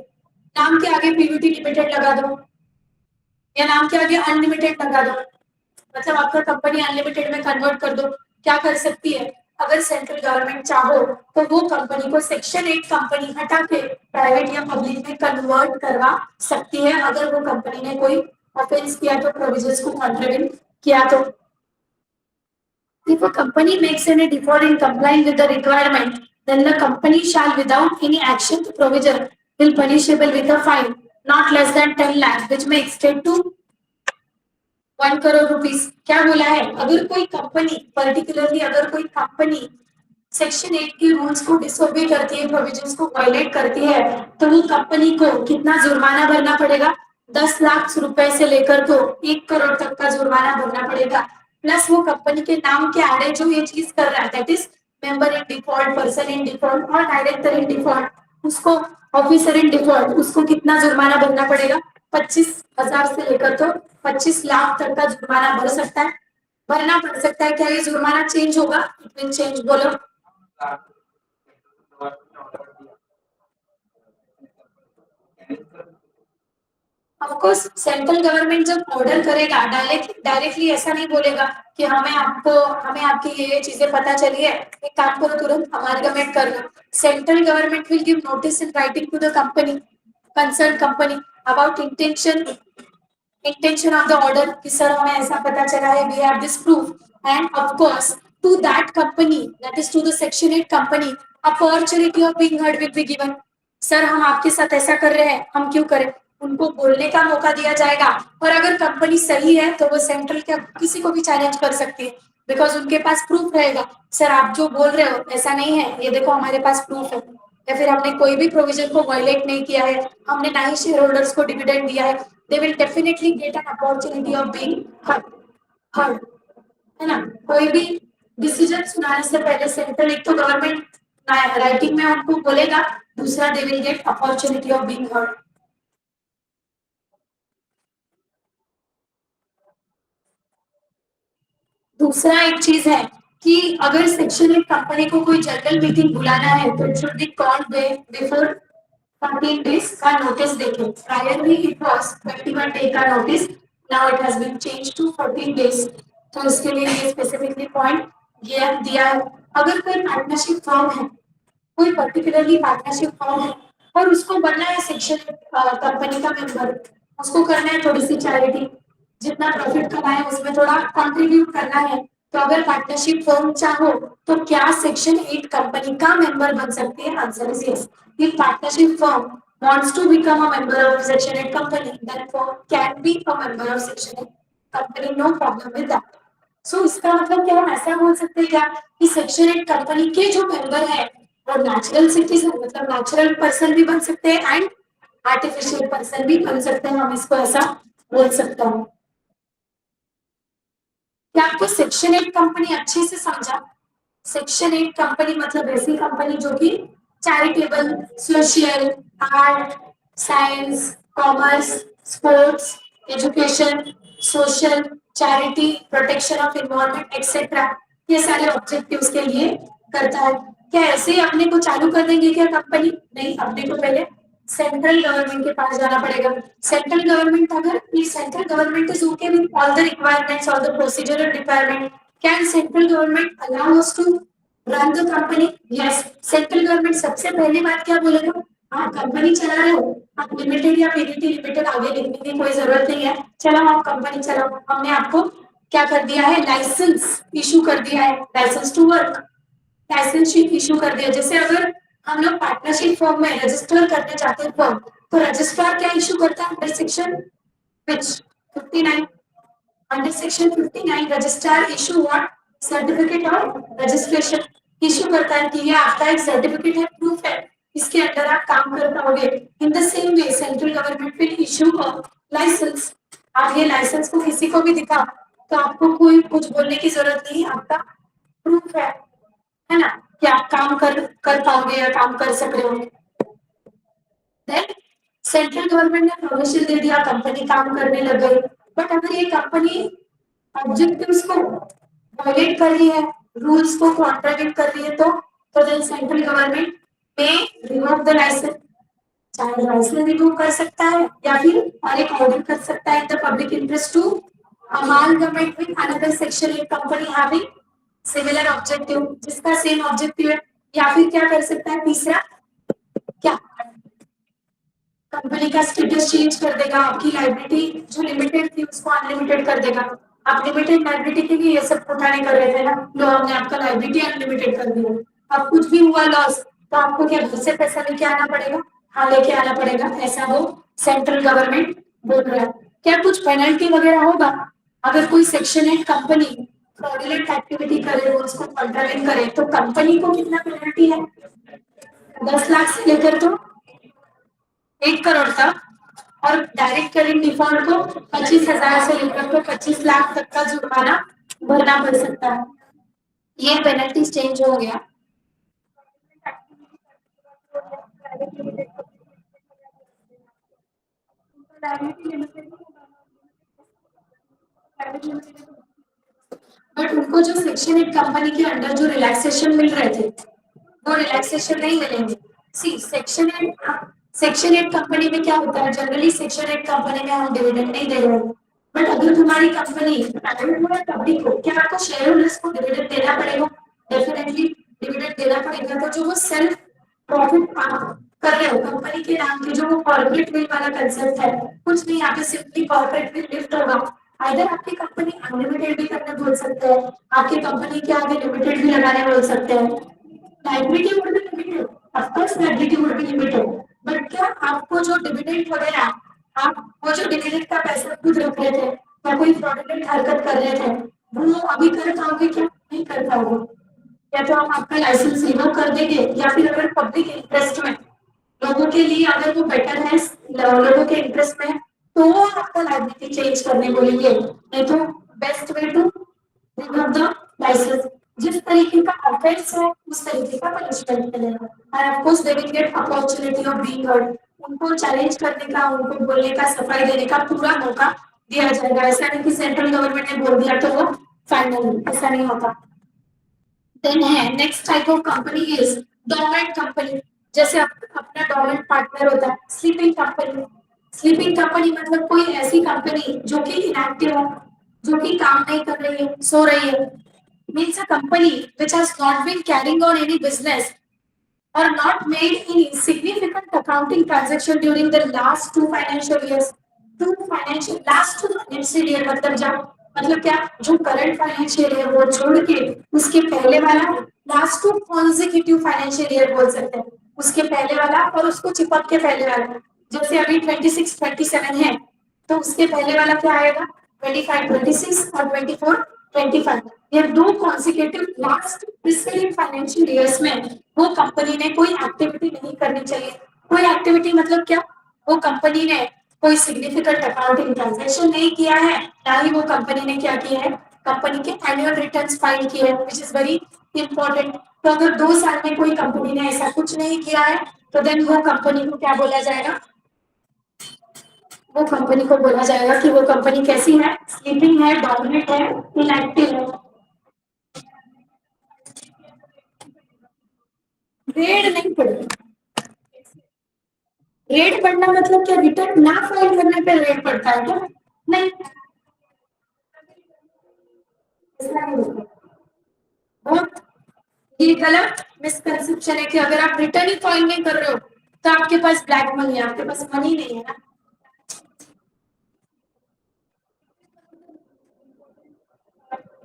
नाम के आगे पीवीटी लिमिटेड लगा दो या नाम के आगे अनलिमिटेड लगा दो, मतलब आपका कंपनी अनलिमिटेड में कन्वर्ट कर दो। क्या कर सकती है, अगर सेंट्रल गवर्नमेंट चाहो तो वो कंपनी को सेक्शन 8 कंपनी हटा के प्राइवेट या पब्लिक में कन्वर्ट करवा सकती है, अगर वो कंपनी ने कोई ऑफेंस किया तो, प्रोविजंस को कॉन्ट्रावेंट किया तो। If a company makes any default in complying with the requirement, then the company shall, without any action, the provision will punishable with a fine not less than 10 lakh, which may extend to 1 crore rupees. क्या बोला है, अगर कोई कंपनी पर्टिकुलरली अगर कोई कंपनी सेक्शन 8 के रूल्स को डिसोबे करती है, प्रोविजंस को वायलेट करती है, तो वो कंपनी को कितना जुर्माना भरना पड़ेगा? 10 लाख रुपए से लेकर तो 1 करोड़ तक का जुर्माना भरना पड़ेगा। प्लस वो कंपनी के नाम के आड़े जो ये चीज कर रहा है, that is member in default, person in default और डायरेक्टर इन डिफॉल्ट, उसको ऑफिसर इन डिफॉल्ट, उसको कितना जुर्माना भरना पड़ेगा? 25,000 से लेकर तो 25 लाख तक का जुर्माना भर सकता है, भरना पड़ सकता है। क्या ये जुर्माना चेंज होगा? इट विल चेंज, बोलो। ऑफ कोर्स सेंट्रल गवर्नमेंट जब ऑर्डर करेगा डायरेक्टली ऐसा नहीं बोलेगा कि हमें आपकी ये चीजें पता चली है, एक काम करो तुरंत अमालगमेट कर लो। Central government will give notice in writing to the company, concern company, about intention of the order कि सर हमें ऐसा पता चला है, we have this proof, and of course to that company, that is to the section 8 company, opportunity of being heard will be given। Sir हम आपके साथ ऐसा कर रहे हैं, हम क्यों करें, उनको बोलने का मौका दिया जाएगा। और अगर कंपनी सही है तो वो सेंट्रल क्या किसी को भी चैलेंज कर सकती है, बिकॉज उनके पास प्रूफ रहेगा, सर आप जो बोल रहे हो ऐसा नहीं है, ये देखो हमारे पास प्रूफ है, या फिर हमने कोई भी प्रोविजन को वायलेट नहीं किया है, हमने ना ही शेयर होल्डर्स को डिविडेंड दिया है, they will definitely get an opportunity of being heard, है ना। कोई भी डिसीजन सुनाने से पहले सेंट्रल एक तो गवर्नमेंट राइटिंग में उनको बोलेगा, दूसरा they will get opportunity of being heard। दूसरा एक चीज है कि अगर सेक्शन 8 कंपनी को कोई जनरल मीटिंग बुलाना है तो it should be called before 14 days का नोटिस देके। प्रायरली इट वाज 21 डे का notice, now it has been change to 14 days। तो इसके लिए ये स्पेसिफिकली पॉइंट दिया है। अगर कोई पार्टनरशिप फॉर्म है, कोई पर्टिकुलरली पार्टनरशिप फॉर्म है और उसको बनना है सेक्शन कंपनी का मेंबर, उसको करना है थोड़ी सी चैरिटी, जितना प्रॉफिट कमाए उसमें थोड़ा कंट्रीब्यूट करना है, तो अगर पार्टनरशिप फॉर्म चाहो तो क्या सेक्शन 8 कंपनी का मेंबर बन सकती है? Answer is yes. If partnership form wants to become a member of section 8 company, then firm can be a member of section 8 company, no problem with that। सो इसका मतलब क्या, हम ऐसा बोल सकते हैं क्या कि सेक्शन 8 कंपनी के जो मेंबर है वो नेचुरल सिटीजन, मतलब नेचुरल पर्सन भी बन सकते हैं एंड आर्टिफिशियल पर्सन भी बन सकते हैं, हम इसको ऐसा बोल सकते हैं। क्या आपको सेक्शन 8 कंपनी अच्छे से समझा? सेक्शन 8 कंपनी मतलब ऐसी कंपनी जो कि charitable, social, art, science, commerce, sports, education, social, charity, protection of environment etcetera, ये सारे ऑब्जेक्टिव्स के लिए करता है। क्या ऐसे ही अपने को चालू कर देंगे क्या कंपनी? नहीं, अपने को पहले सेंट्रल गवर्नमेंट के पास जाना पड़ेगा। सेंट्रल गवर्नमेंट अगर central government is okay with all the requirements, all the procedural requirement, can central government allow us to run the company? Yes, central government सबसे पहली बात क्या बोलेगा, आप कंपनी चला रहे हो, आप लिमिटेड या पीवीटी लिमिटेड आगे लिखने की कोई जरूरत नहीं है, चलो आप कंपनी चलाओ, हमने आपको क्या कर दिया है, लाइसेंस इशू कर दिया है, licence to work, licence issue कर दिया। जैसे अगर हम लोग पार्टनरशिप फॉर्म में रजिस्टर करने जाते हैं फॉर्म, तो रजिस्ट्रार क्या इशू करता है under section which 59, under section 59 registrar issue what, certificate of registration issue करता है कि ये आपका एक सर्टिफिकेट है, प्रूफ है, इसके अंदर आप काम कर पाओगे। In the same way central government will issue a licence, आप ये लाइसेंस को किसी को भी दिखा तो आपको कोई कुछ बोलने की जरूरत नहीं, आपका प्रूफ है ना, कि आप काम कर पाओगे या काम कर सक रहे हो। देन सेंट्रल गवर्नमेंट ने परमिशन दे दिया, कंपनी काम करने लग गई, बट अगर ये कंपनी ऑब्जेक्टिव्स को वायलेट कर रही है, रूल्स को कॉन्ट्राडिक्ट कर रही है, तो देन सेंट्रल गवर्नमेंट में रिवोक द लाइसेंस, चाहे लाइसेंस रिवोक कर सकता है या फिर और एक ऑर्डर कर सकता है in the public interest to amalgamate with another section in company having similar objective, जिसका सेम ऑब्जेक्टिव है, या फिर क्या कर सकता है तीसरा, क्या कंपनी का स्टेटस चेंज कर देगा, आपकी लाइबिलिटी जो लिमिटेड थी उसको अनलिमिटेड कर देगा। आप लिमिटेड लाइबिलिटी के लिए ये सब उठाने कर रहे थे ना, लो हमने आपका लाइबिलिटी अनलिमिटेड कर दिया, अब कुछ भी हुआ लॉस तो आपको क्या घर से पैसा लेके आना पड़ेगा, हाँ लेके आना पड़ेगा, ऐसा वो सेंट्रल गवर्नमेंट बोल रहा है। क्या कुछ पेनल्टी वगैरह होगा अगर कोई सेक्शन 8 कंपनी फ्रॉडुलेंट एक्टिविटी करे, रूल्स को कॉन्ट्रावेंट करे, तो कंपनी को कितना पेनल्टी है, 10 लाख से लेकर तो 1 करोड़ तक, और डायरेक्ट करेंट डिफॉल्ट को 25,000 से लेकर तो 25 लाख तक का जुर्माना भरना पड़ सकता है। ये पेनल्टी चेंज हो गया। बट उनको जो सेक्शन 8 कंपनी के अंडर जो रिलैक्सेशन मिल रहे थे वो रिलैक्सेशन नहीं मिलेंगे। सी सेक्शन 8 कंपनी में क्या होता है, जनरली सेक्शन 8 कंपनी में हम डिविडेंड नहीं दे रहे हैं, बट अगर तुम्हारी कंपनी पब्लिक को, क्या आपको शेयर होल्डर्स को डिविडेंड देना पड़ेगा, डेफिनेटली डिविडेंड देना पड़ेगा। तो जो वो सेल्फ प्रॉफिट कर रहे हो कंपनी के नाम की, जो वो कॉर्पोरेट विल वाला कंसेप्ट है, कुछ नहीं, यहाँ पे सिंपली कॉर्पोरेट विल लिफ्ट होगा। आइदर आपकी कंपनी अनलिमिटेड भी करने बोल सकते हैं, आपकी कंपनी के आगे लिमिटेड भी लगाने बोल सकते हैं, liability would be limited, of course liability would be limited, but क्या आपको जो डिविडेंड वगैरह, आप वो जो डिविडेंड का पैसा खुद रख रहे थे या कोई फ्रॉडुलेंट हरकत कर रहे थे, वो अभी कर पाओगे क्या, नहीं कर पाओगे, या तो हम आपका लाइसेंस रिवोक कर देंगे, या फिर अगर पब्लिक इंटरेस्ट में लोगों के लिए अगर वो बेटर है, लोगों के इंटरेस्ट में, तो वो आपका लाइबिलिटी चेंज करने बोलेंगे, नहीं तो best way to revoke the licence. जिस तरीके का ऑफेंस है उस तरीके का पनिशमेंट मिलेगा, end of course they will get opportunity of being heard, उनको चैलेंज करने का, उनको बोलने का, सफाई देने का पूरा मौका दिया जाएगा। ऐसा नहीं कि सेंट्रल गवर्नमेंट ने बोल दिया तो वो फाइनल, ऐसा नहीं होता। देन है next type of company is dormant company, जैसे अपना डोरमेंट पार्टनर होता है स्लीपिंग कंपनी। स्लीपिंग कंपनी मतलब कोई ऐसी कंपनी जो कि इनएक्टिव हो, जो कि काम नहीं कर रही है, सो रही है, means a company which has not been carrying on any business or not made any significant accounting transaction during the last 2 financial years। last 2 financial year मतलब जब, मतलब क्या, जो करंट फाइनेंशियल ईयर वो छोड़ के उसके पहले वाला लास्ट 2 consecutive फाइनेंशियल ईयर बोल सकते हैं, उसके पहले वाला और उसको चिपक के पहले वाला, जैसे अभी 26 27 है तो उसके पहले वाला क्या आएगा, 25 26 और 24 25, ये 2 consecutive last preceding financial years में वो कंपनी ने कोई एक्टिविटी नहीं करनी चाहिए। कोई एक्टिविटी मतलब क्या, वो कंपनी ने कोई सिग्निफिकेंट अकाउंटिंग ट्रांजैक्शन नहीं किया है, ना ही वो कंपनी ने क्या किया है, कंपनी के एनुअल रिटर्न्स फाइल किए हैं, व्हिच इज वेरी इंपॉर्टेंट। तो अगर 2 साल में कोई कंपनी ने ऐसा कुछ नहीं किया है तो देन वो कंपनी को क्या बोला जाएगा, वो कंपनी को बोला जाएगा कि वो कंपनी कैसी है, स्लीपिंग है, डोमिनेंट है, इनएक्टिव है। रेड नहीं पड़ेगा, रेड पड़ना मतलब क्या, रिटर्न ना फाइल करने पे रेड पड़ता है क्या, नहीं, ऐसा नहीं होता। बहुत ये गलत मिसकंसेप्शन है कि अगर आप रिटर्न ही फाइल नहीं कर रहे हो तो आपके पास ब्लैक मनी है, आपके पास मनी नहीं है ना।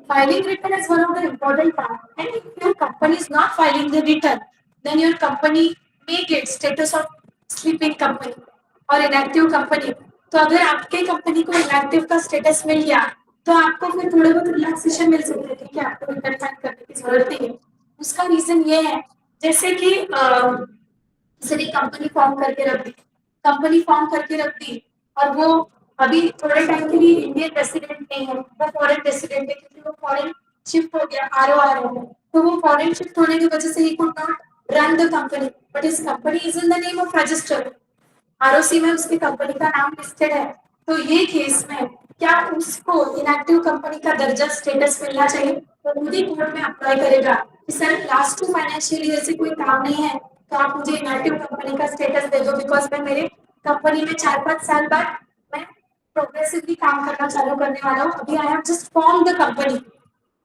Filing return is one of the important part. And if your company is not filing the return, then your company may get status of sleeping company or inactive company. तो अगर आपके कंपनी को इनएक्टिव का स्टेटस मिल गया तो आपको फिर थोड़े बहुत रिलैक्सेशन मिल सकते हैं, ठीक है, आपको रिटर्न फाइल करने की जरूरत नहीं है। उसका रीजन ये है जैसे कि किसी ने कंपनी फॉर्म करके रख दी और वो अभी थोड़े टाइम के लिए इंडियन रेसिडेंट नहीं है, वो फॉरेन रेसिडेंट है क्योंकि वो फॉरेन शिफ्ट हो गया, आर ओ आ रहे हैं, तो वो फॉरेन शिफ्ट होने की वजह से ही could not run the company, but इस company is in the name of register, ROC में उसकी कंपनी का नाम लिस्टेड है। तो ये केस में क्या उसको इनएक्टिव कंपनी का दर्जा स्टेटस मिलना चाहिए, तो खुद ही कोर्ट में अप्लाई करेगा कि सर लास्ट 2 फाइनेंशियल ईयर से कोई काम नहीं है तो आप मुझे इनएक्टिव कंपनी का स्टेटस दे दो, बिकॉज मैं मेरे कंपनी में 4-5 साल बाद मैं प्रोग्रेसिवली काम करना चालू करने वाला हूँ, अभी I have just form the company,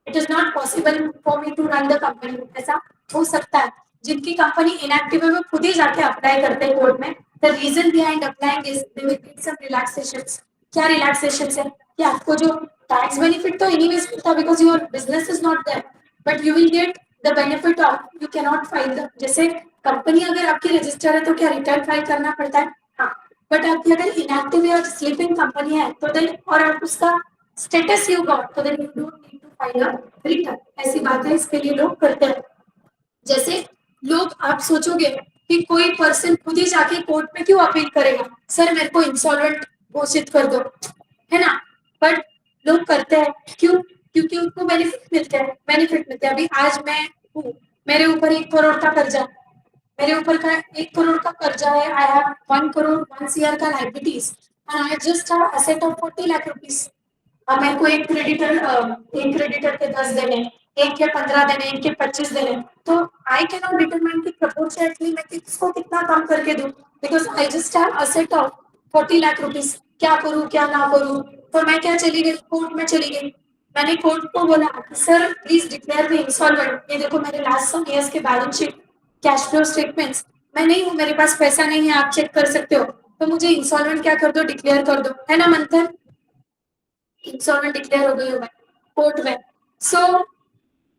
it is not possible for me to run the company. ऐसा हो सकता है जिनकी कंपनी इनएक्टिव है वो खुद ही जाके अप्लाई करते हैं कोर्ट में। The reason behind applying is they will get some relaxations. क्या रिलैक्सेशंस है कि आपको जो टैक्स बेनिफिट तो एनीवेज मिलता because your business is not there, but you will get the benefit of you can not file the, जैसे कंपनी अगर आपकी रजिस्टर है तो क्या रिटर्न फाइल करना पड़ता है, हाँ, बट आपकी अगर इनएक्टिव या स्लीपिंग कंपनी है तो देन और आप उसका स्टेटस यू गॉट तो then you don't need to file a return. ऐसी बातें इसके लिए लोग करते हैं। जैसे लोग आप सोचोगे कि कोई पर्सन खुद ही जाके कोर्ट में क्यों अपील करेगा, सर मेरे को इंसॉल्वेंट घोषित कर दो, है ना, बट लोग करते हैं क्यों, क्योंकि उनको बेनिफिट मिलते हैं। अभी आज मैं हूँ, मेरे ऊपर 1 करोड़ का कर्जा, मेरे ऊपर का 1 करोड़ का कर्जा है, आई हैव 1 करोड़ 1 CR का liabilities and I just have asset of 40 lakh rupees. अब मेरे को एक क्रेडिटर के 10 देने, एक के 15 देने, एक के 25 देने, तो आई कैन नॉट डिटरमाइन कि प्रोपोर्शनेटली मैं किसको कितना कम करके दूं, because I just have asset of 40 lakh rupees. क्या करूं क्या ना करूं, तो मैं क्या चली गई कोर्ट में चली गई। मैंने कोर्ट को बोला sir please declare me insolvent, ये देखो मेरे लास्ट सम ईयर्स के balance sheet, cash flow statements, मैं नहीं हूँ, मेरे पास पैसा नहीं है, आप चेक कर सकते हो, तो मुझे इंसॉल्वेंट क्या कर दो, डिक्लेयर कर दो, है ना मंथन। इंसॉल्वेंट डिक्लेयर हो गई हूँ मैं कोर्ट में। सो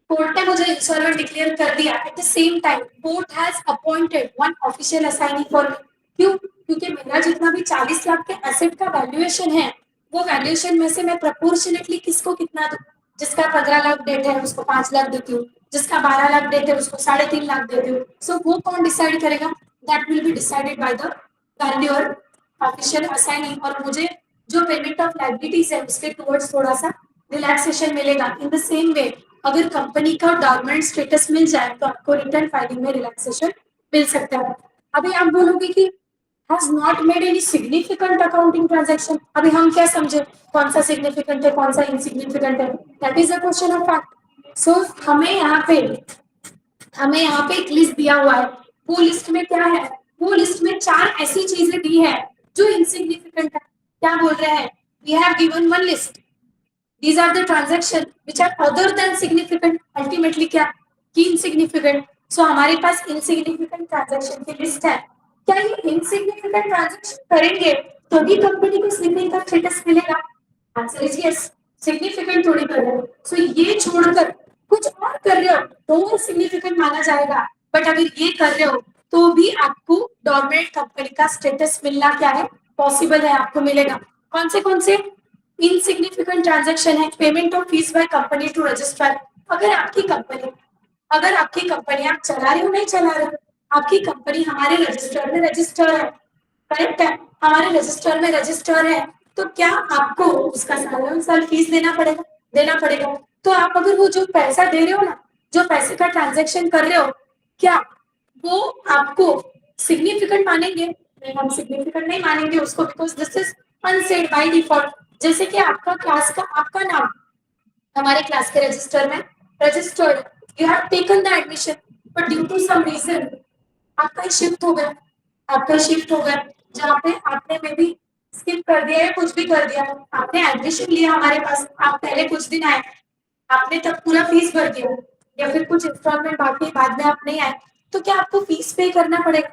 कोर्ट ने मुझे इंसॉल्वेंट डिक्लेयर कर दिया। At the same time court has appointed one official assignee for me. क्यों, क्योंकि मेरा जितना भी 40 लाख के एसेट का वैल्यूएशन है वो वैल्यूएशन में से मैं प्रपोर्शनेटली किसको कितना दूं, जिसका 15 लाख डेट है उसको 5 लाख देती हूँ, जिसका 12 लाख डेट है उसको 3.5 लाख देती हूँ। सो वो कौन डिसाइड करेगा, that will be decided by the valuer official assignee, और मुझे जो पेमेंट ऑफ लाइबिलिटीज है उसके टुवर्ड्स थोड़ा सा रिलैक्सेशन मिलेगा। इन द सेम वे अगर कंपनी का डॉर्मेंट स्टेटस मिल जाए तो आपको रिटर्न फाइलिंग में रिलैक्सेशन मिल सकता है। अभी आप बोलोगे कि has not made any significant accounting transaction, अभी हम क्या समझे कौन सा सिग्निफिकेंट है कौन सा इनसिग्निफिकेंट है, that is a question of fact. So हमें यहाँ पे एक लिस्ट दिया हुआ है, वो लिस्ट में क्या है, वो लिस्ट में 4 ऐसी चीजें दी है जो इनसिग्निफिकेंट है। क्या बोल रहे हैं, we have given one list, these are the transaction which are other than significant, ultimately क्या की insignificant। so हमारे पास insignificant transaction की लिस्ट है। क्या ये insignificant transaction करेंगे तो भी कंपनी को स्लीपिंग का स्टेटस मिलेगा, आंसर इज यस, सिग्निफिकेंट थोड़ी कर रहे हो। सो ये छोड़कर कुछ और कर रहे हो तो वो सिग्निफिकेंट माना जाएगा, बट अगर ये कर रहे हो तो भी आपको डॉर्मेंट कंपनी का स्टेटस मिलना क्या है, पॉसिबल है, आपको मिलेगा। कौन से इनसिग्निफिकेंट ट्रांजैक्शन है, payment of fees by company to registrar. अगर आपकी कंपनी आप चला रहे हो नहीं चला रहे हो, आपकी कंपनी हमारे रजिस्टर में रजिस्टर है, करेक्ट है, हमारे रजिस्टर में रजिस्टर है, तो क्या आपको उसका साल फीस देना पड़ेगा। तो आप अगर वो जो पैसा दे रहे हो ना, जो पैसे का ट्रांजैक्शन कर रहे हो, क्या वो आपको सिग्निफिकेंट मानेंगे, नहीं हम सिग्निफिकेंट नहीं मानेंगे उसको, because this is unsaid by default. जैसे कि आपका नाम हमारे क्लास के रजिस्टर में registered, you have taken the admission, but due to some reason आपका शिफ्ट हो गया जहाँ पे आपने मे बी स्किप कर दिया या कुछ भी कर दिया, आपने एडमिशन लिया हमारे पास, आप पहले कुछ दिन आए, आपने तब पूरा फीस भर दिया या फिर कुछ इंस्टॉलमेंट बाकी बाद में आप नहीं आए, तो क्या आपको फीस पे करना पड़ेगा?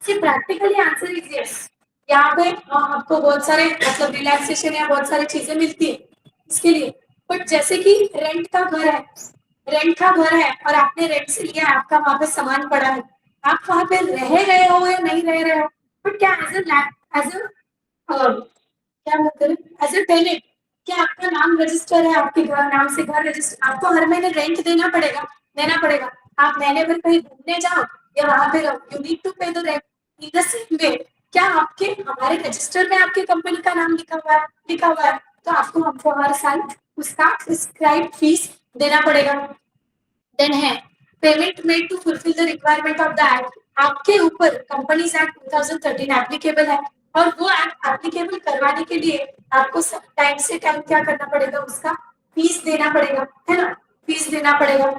सी प्रैक्टिकली आंसर इज यस। यहाँ पे आपको बहुत सारे मतलब रिलैक्सेशन या बहुत सारी चीजें मिलती है इसके लिए। बट जैसे कि रेंट का घर है, रेंट का घर है और आपने रेंट से लिया है, आपका वहां पे सामान पड़ा है, आप वहां पे रह रहे हो या नहीं रह रहे हो, बट क्या एज क्या मतलब एज ए टेनेंट क्या आपका नाम रजिस्टर है, आपके घर नाम से घर रजिस्टर, आपको हर महीने रेंट देना पड़ेगा। आप महीने भर कहीं घूमने जाओ या वहां पे रहो, यू नीड टू पे the rent. In the same वे क्या आपके हमारे रजिस्टर में आपकी कंपनी का नाम लिखा हुआ है तो आपको हमको हर साल उसका प्रिस्क्राइब फीस देना पड़ेगा। देन है payment made to fulfil the requirement of the act. आपके ऊपर कंपनीज एक्ट 2013 एप्लीकेबल है और वो एक्ट एप्लीकेबल करवाने के लिए आपको टाइम से टाइम क्या करना पड़ेगा, उसका फीस देना पड़ेगा, है ना, फीस देना पड़ेगा।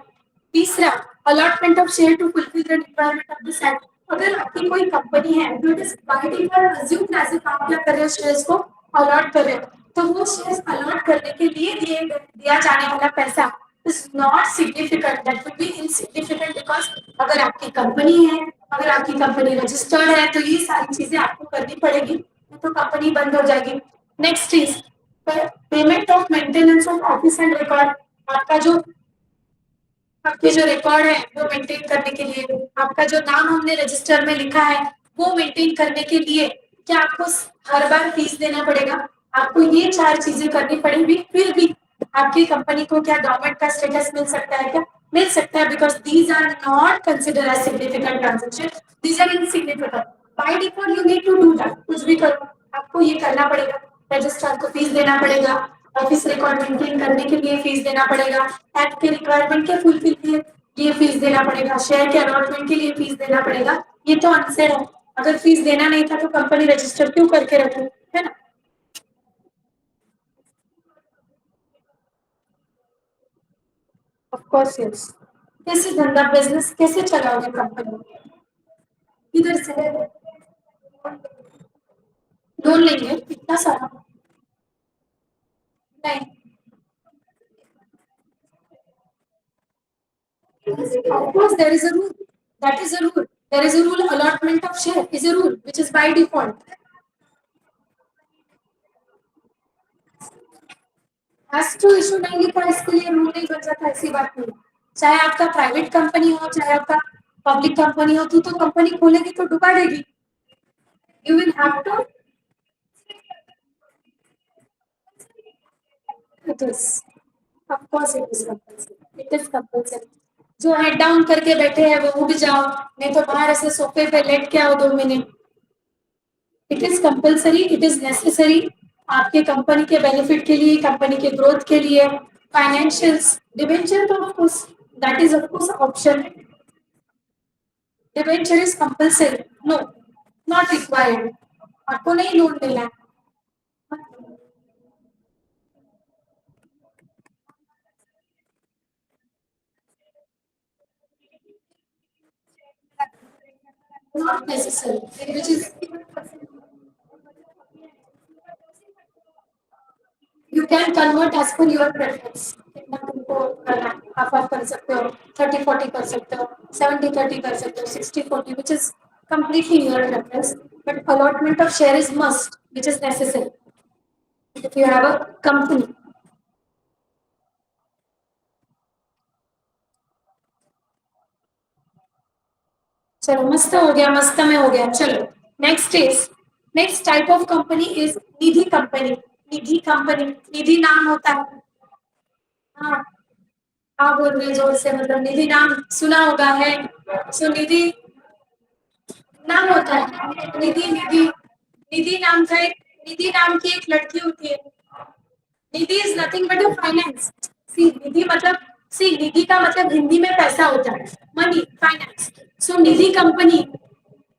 तीसरा allotment of share to fulfil the requirement of this act. अगर आपकी कोई कंपनी है जो it is by default assume as आप क्या कर रहे हो, शेयर्स को अलॉट कर रहे हो, तो वो शेयर्स अलॉट करने के लिए दिया जाने वाला पैसा is not significant, that will be insignificant because अगर आपकी कंपनी है, अगर आपकी कंपनी रजिस्टर्ड है तो ये सारी चीजें आपको करनी पड़ेगी, तो कंपनी बंद हो जाएगी। Next is payment of maintenance of office and record. आपका जो आपके जो रिकॉर्ड है वो मेंटेन करने के लिए, आपका जो नाम हमने रजिस्टर में लिखा है वो मेंटेन करने के लिए क्या आपको हर बार फीस देना पड़ेगा? आपको ये चार चीजें करनी पड़ेगी, फिर भी आपकी कंपनी को क्या गवर्नमेंट का स्टेटस मिल सकता है? क्या मिल सकता है? Because these are not consider as significant transaction, these are insignificant. By default you need to do that, कुछ भी करो आपको ये करना पड़ेगा। रजिस्ट्रार को फीस देना पड़ेगा, ऑफिस रिकॉर्ड मेंटेन करने के लिए फीस देना पड़ेगा, एक्ट के रिक्वायरमेंट के फुलफिल के लिए ये फीस देना पड़ेगा, शेयर के अलॉटमेंट के लिए फीस देना पड़ेगा। ये तो आंसर है। अगर फीस देना नहीं था तो कंपनी रजिस्टर क्यों करके रखो, है ना? Of course yes. कैसे धंधा बिजनेस कैसे चलाओगे कंपनी? इधर से लोन लेंगे इतना सारा? नहीं। Of course, there is a rule. That is a rule. There is a rule. Allotment of share is a rule which is by default. Has to issue नहीं लिखा इसके लिए रूल नहीं बन जाता, ऐसी बात नहीं। चाहे आपका प्राइवेट कंपनी हो चाहे आपका पब्लिक कंपनी हो, तो कंपनी खोलेगी तो डुबा देगी। You will have to. It is. Of course, it is compulsory. It is compulsory. जो हेड डाउन करके बैठे हैं वो उठ जाओ, नहीं तो बाहर ऐसे सोफे पे लेट के आओ 2 minute. It is compulsory, it is necessary आपके कंपनी के बेनिफिट के लिए, कंपनी के ग्रोथ के लिए। फाइनेंशियल्स डिबेंचर तो of course that is of course option. Debenture is compulsory, no not required. आपको नहीं लोन लेना है। Not necessary, which is you can convert as per your preference. कितना तुमको करना है, आप कर सकते हो 30-40 कर सकते हो, 70-30 कर सकते हो, 60-40, which is completely your preference. But allotment of share is must, which is necessary if you have a company. चलो मस्त हो गया, मस्त में हो गया। चलो next type of company is Nidhi company. Nidhi company, Nidhi नाम होता है। हाँ हाँ बोल रहे जोर से, मतलब निधि नाम सुना होगा है। सो निधि नाम होता है, निधि निधि निधि नाम का एक, निधि नाम की एक लड़की होती है। Nidhi is nothing but a finance. See Nidhi मतलब, सी निधि का मतलब हिंदी में पैसा होता है, money, finance. So Nidhi company,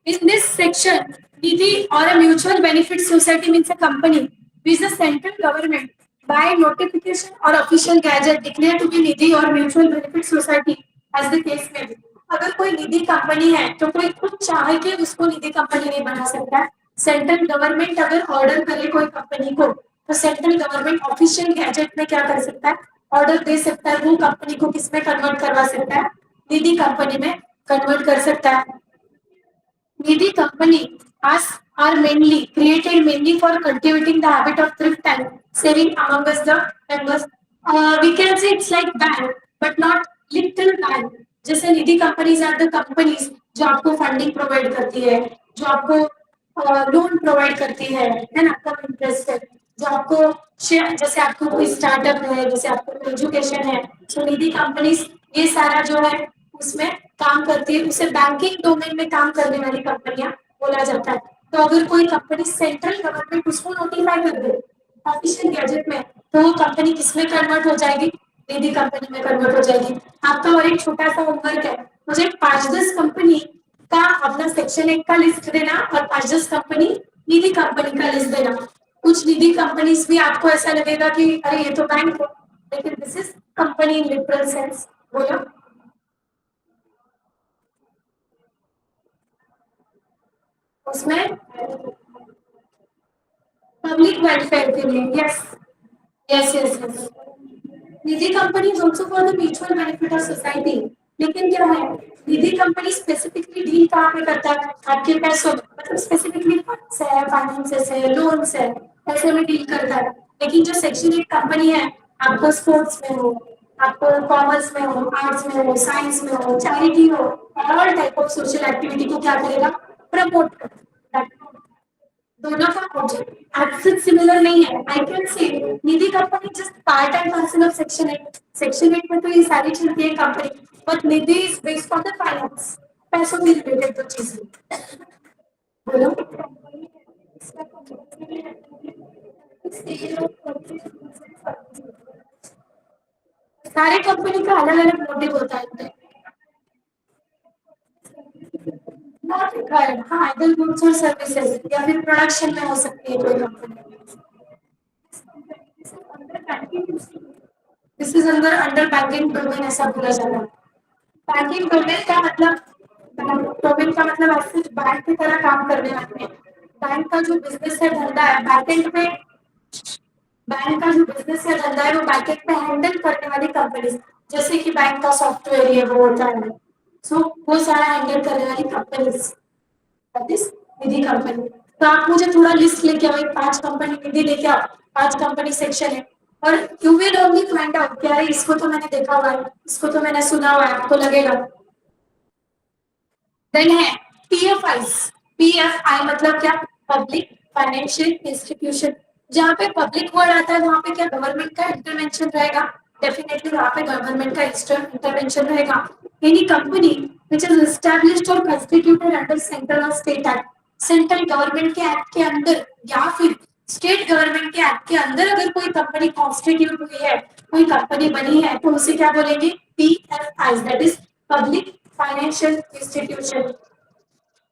in this section, Nidhi or a mutual benefit society means a company which the central government by notification or official gazette declare to be Nidhi or mutual benefit society as the case may be. अगर कोई निधि कंपनी है तो कोई खुद चाहे के उसको निधि कंपनी नहीं बना सकता है। सेंट्रल गवर्नमेंट अगर ऑर्डर करे कोई कंपनी को तो सेंट्रल गवर्नमेंट ऑफिशियल गैजेट में क्या कर सकता है, ऑर्डर दे सकता है, वो कंपनी को किसमें कन्वर्ट करवा सकता है, निधि कंपनी में कन्वर्ट कर सकता है। निधि company as are mainly created mainly for cultivating the habit of thrift and saving among us the members. We can say it's like bank, but not little bank. जैसे निधि कंपनीज आर द कंपनीज जो आपको फंडिंग प्रोवाइड करती है, जो आपको लोन प्रोवाइड करती है ना, कम इंटरेस्ट पे, जो आपको शेयर, जैसे आपको कोई स्टार्टअप है, जैसे आपको कोई एजुकेशन है, तो निधि कंपनीज ये सारा जो है उसमें काम करती है, उसे बैंकिंग डोमेन में काम करने वाली कंपनियां बोला जाता है। तो अगर कोई कंपनी सेंट्रल गवर्नमेंट उसको नोटिफाई कर दे ऑफिशियल गैजेट में, तो वो कंपनी किसमें कन्वर्ट हो जाएगी, निधि कंपनी में कन्वर्ट हो जाएगी। आपका और एक छोटा सा होमवर्क है, मुझे 5-10 कंपनी का अपना सेक्शन 1 का लिस्ट देना और 5-10 कंपनी निधि कंपनी का लिस्ट देना। कुछ निधि कंपनीज भी आपको ऐसा लगेगा कि अरे ये तो बैंक है, लेकिन this is company in literal sense. बोलो उसमें पब्लिक वेलफेयर के लिए, yes yes yes yes. Nidhi company is also for the mutual benefit of society. लेकिन क्या है, निधि कंपनी स्पेसिफिकली डील कहाँ पे करता है, आपके पैसों में, मतलब स्पेसिफिकली फंड्स है, फाइनेंसेस है, लोन्स है, ऐसे में डील करता है। लेकिन जो सेक्शन 1 कंपनी है, आपको स्पोर्ट्स में हो, आपको कॉमर्स में हो, आर्ट्स में हो, साइंस में हो, चैरिटी हो, all type of social activity को क्या करेगा, प्रमोट करेगा। दोनों का ऑब्जेक्ट एक्सिस सिमिलर नहीं है। I can say Nidhi company just part and parcel of section 8। Section 8 में तो ये सारी चलती है company, but Nidhi is based on the finance, पैसों से रिलेटेड तो चीजें। बोलो सारे कंपनी का अलग अलग मोटिव होता है। नॉट रिक्वायर्ड, हाँ, इधर गुड्स और सर्विसेज या फिर प्रोडक्शन में हो सकती है कोई company. This is under banking domain, ऐसा बोला जा रहा है। बैंकिंग डोमेन का मतलब, डोमेन का मतलब ऐसे बैंक की तरह काम करने वाले हैं। बैंक का जो बिजनेस है, धंधा है, बैकएंड पे, बैंक का जो बिजनेस है, धंधा है, वो बैकएंड पे हैंडल करने वाली कंपनी, जैसे कि बैंक का सॉफ्टवेयर ये वो होता है, सो वो सारा हैंडल करने वाली companies, that is Nidhi company. तो आप मुझे थोड़ा लिस्ट लेके आओ, 5 कंपनी निधि लेके आओ, 5 कंपनी सेक्शन है, और you will only find out कि अरे इसको तो मैंने देखा हुआ है, इसको तो मैंने सुना हुआ है, आपको लगेगा। देन है पीएफआईस। पीएफआई मतलब क्या, पब्लिक फाइनेंशियल इंस्टीट्यूशन। जहाँ पे पब्लिक वर्ड आता है वहां पे क्या गवर्नमेंट का इंटरवेंशन रहेगा, डेफिनेटली वहां पे गवर्नमेंट का इंटरवेंशन रहेगा। Any company which is established और कंस्टिट्यूटेड अंडर सेंट्रल और स्टेट एक्ट, सेंट्रल गवर्नमेंट के एक्ट के अंदर या फिर स्टेट गवर्नमेंट के एक्ट के अंदर अगर कोई कंपनी कॉन्स्टिट्यूट हुई है, कोई कंपनी बनी है, तो उसे क्या बोलेंगे, PFI, that is public financial institution.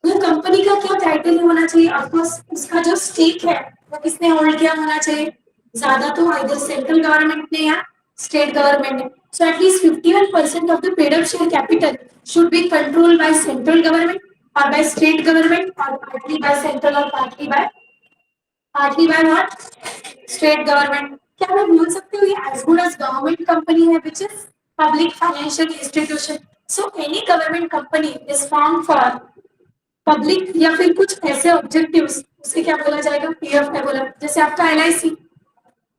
वो कंपनी का क्या टाइटल होना चाहिए, ऑफकोर्स उसका जो स्टेक है वो किसने होल्ड किया होना चाहिए, ज्यादा तो इधर सेंट्रल गवर्नमेंट ने या स्टेट गवर्नमेंट ने। So at least 51% of the paid up share capital should be controlled by central government और बाय स्टेट गवर्नमेंट, और पार्टली बाय सेंट्रल और partly by what, state government. क्या मैं बोल सकती हूँ ये as good as government company है which is public financial institution. So any government company is found for public या फिर कुछ ऐसे ऑब्जेक्टिव्स, उसे क्या बोला जाएगा, पीएफ है बोला। जैसे आपका एलआईसी,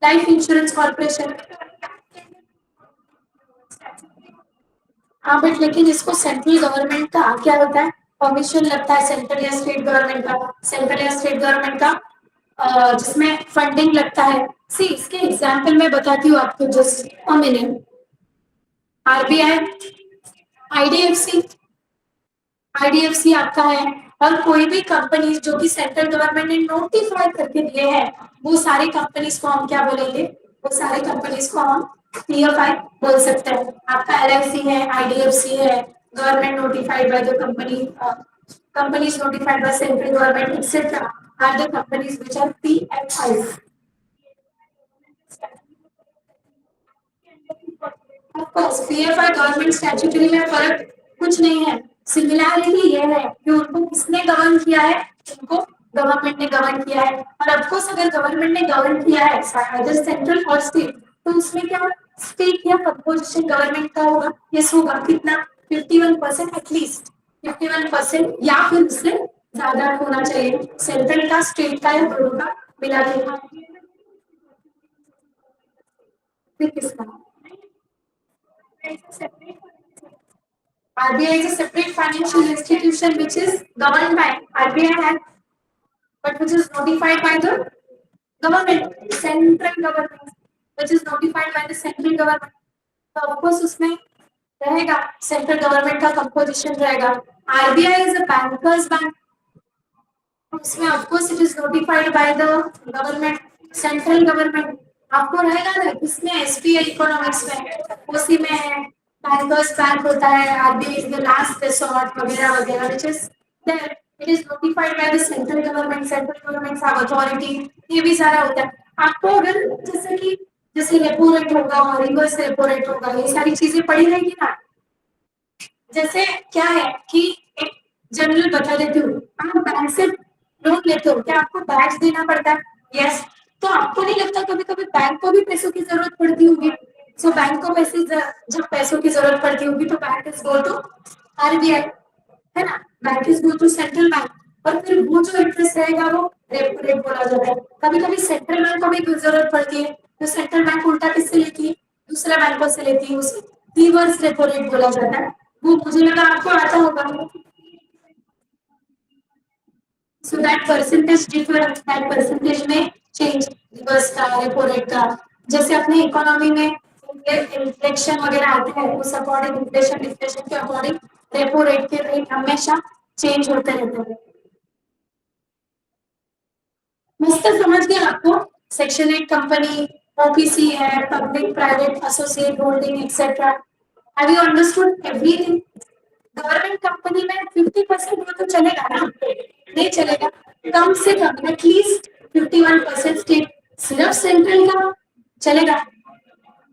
लाइफ इंश्योरेंस कॉर्पोरेशन, हाँ, बट लेकिन इसको सेंट्रल गवर्नमेंट का क्या होता है, परमिशन लगता है, सेंट्रल या स्टेट गवर्नमेंट का, सेंट्रल या स्टेट गवर्नमेंट का जिसमें फंडिंग लगता है। सी इसके एग्जाम्पल मैं बताती हूँ आपको, just a minute. RBI, IDFC, IDFC आपका है, और कोई भी कंपनी जो कि सेंट्रल गवर्नमेंट ने नोटिफाई करके दिए हैं, वो सारी कंपनीज को हम क्या बोलेंगे, वो सारी कंपनीज को हम पीएफआई बोल सकते हैं। आपका एलआईसी है, आईडीएफसी है, government notified by the company, companies notified by central government etcetera are the companies which are PFI. Of course PFI government statutory में फर्क कुछ नहीं है, सिमिलैरिटी ये है कि उनको किसने गवर्न किया है, उनको गवर्नमेंट ने गवर्न किया है। और ऑफकोर्स अगर गवर्नमेंट ने गवर्न किया है, अदर सेंट्रल और स्टेट, तो उसमें क्या स्टेट या कंपोजिशन गवर्नमेंट का होगा, यस होगा, कितना 51% एटलीस्ट 51% या फिर उससे ज्यादा होना चाहिए, सेंट्रल का स्टेट का या दोनों का मिला के। फिर किसका? RBI is a separate financial institution which is governed by RBI Act, but which is notified by the government, central government, which is notified by the central government. तो of course उसमें रहेगा सेंट्रल गवर्नमेंट का कंपोजिशन रहेगा। RBI is a bankers bank, उसमें of course it is notified by the government, central government. आपको रहेगा ना इसमें एसबीआई इकोनॉमिक्स में उसी में है, बैंकर्स बैंक होता है, RBI is the last resort वगैरह वगैरह, which is there it is notified by the central government, central government have authority, ये भी सारा होता है। आपको अगर जैसे कि जैसे रेपो रेट होगा, रिवर्स रेपो रेट होगा, ये सारी चीजें पड़ी रहेगी ना। जैसे क्या है कि एक जनरल बता देती हूँ, आप बैंक से लोन लेते हो, क्या आपको बैच देना पड़ता है? यस। तो आपको नहीं लगता कभी कभी बैंक को भी पैसों की जरूरत पड़ती होगी? सो बैंक को पैसे जब पैसों की जरूरत पड़ती होगी तो bank is go to RBI, है ना, bank is go to central bank, और फिर वो जो इंटरेस्ट रहेगा वो रेपो रेट बोला जाता है। कभी कभी सेंट्रल बैंक को भी जरूरत पड़ती है, तो सेंट्रल बैंक उल्टा किससे लेती है? दूसरे बैंकों से लेती है, उसे रिवर्स रेपो रेट बोला जाता है। वो मुझे लगा आपको आता होगा। So that percentage differ, that percentage में चेंज रिवर्स का, रेपो रेट का, जैसे अपने इकोनॉमी में इन्फ्लेशन वगैरह आते हैं उस अकॉर्डिंग, इन्फ्लेशन डिफ्लेशन के अकॉर्डिंग रेपो रेट के रेट हमेशा चेंज होते रहते हैं। मस्त समझ गया आपको? सेक्शन 8 कंपनी, ओपीसी है, public private associate holding etcetera. Have you understood everything? Government company में 50% वो तो चलेगा ना? नहीं चलेगा, कम से कम एटलीस्ट 51% स्टेट, सिर्फ सेंट्रल का चलेगा,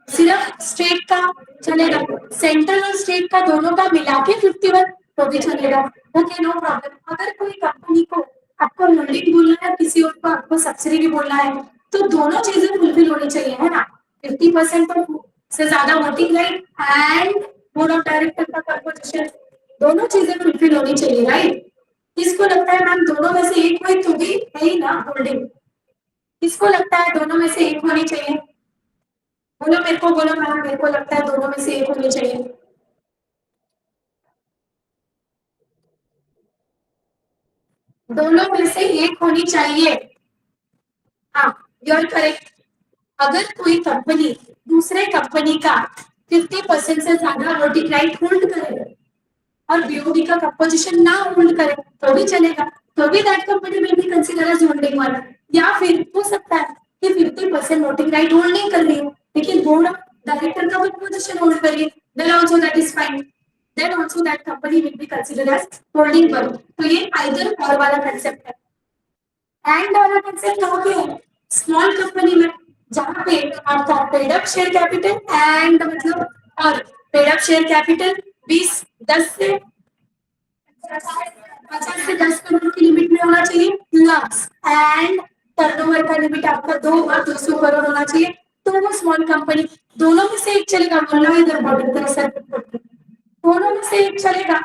सिर्फ स्टेट का चलेगा, सेंट्रल और स्टेट का दोनों का मिला के 51 तो भी चलेगा। Okay, no problem. अगर कोई कंपनी को आपको होल्डिंग बोलना है, किसी और को आपको सब्सिडी बोलना है, तो दोनों चीजें फुलफिल होनी चाहिए, है ना? 50% से ज्यादा voting right and board of director का कंपोजिशन, दोनों चीजें फुलफिल होनी चाहिए, राइट? किसको लगता है मैम दोनों में से एक हुई तो भी है ही ना होल्डिंग? किसको लगता है दोनों में से एक होनी चाहिए? बोलो मेरे को, बोलो मैम, मेरे को लगता है दोनों में से एक होनी चाहिए। दोनों में से एक होनी चाहिए, हाँ, यू आर करेक्ट। अगर कोई कंपनी दूसरे कंपनी का 50% से ज्यादा वोटिंग राइट होल्ड करे और बीओडी का कंपोजिशन ना होल्ड करे तो भी चलेगा, तो भी that company will be consider as holding one. या फिर हो सकता है कि 50% वोटिंग राइट होल्ड नहीं कर रही हो, लेकिन बोर्ड डायरेक्टर का कंपोजिशन होल्ड कर रही है, then also that is fine, then also that company will be consider as holding one. तो ये आइदर और वाला कंसेप्ट है। एंड वाला कंसेप्ट कहाँ पे है? स्मॉल कंपनी में, जहाँ पे आपका paid up share capital and मतलब, और पेड अप शेयर कैपिटल 10 से 50 की लिमिट में होना चाहिए प्लस, एंड टर्नओवर का लिमिट आपका 200 करोड़ होना चाहिए, तो वो स्मॉल कंपनी। दोनों में से एक चलेगा, बोलना इधर बॉर्डर पर सर, दोनों में से एक चलेगा,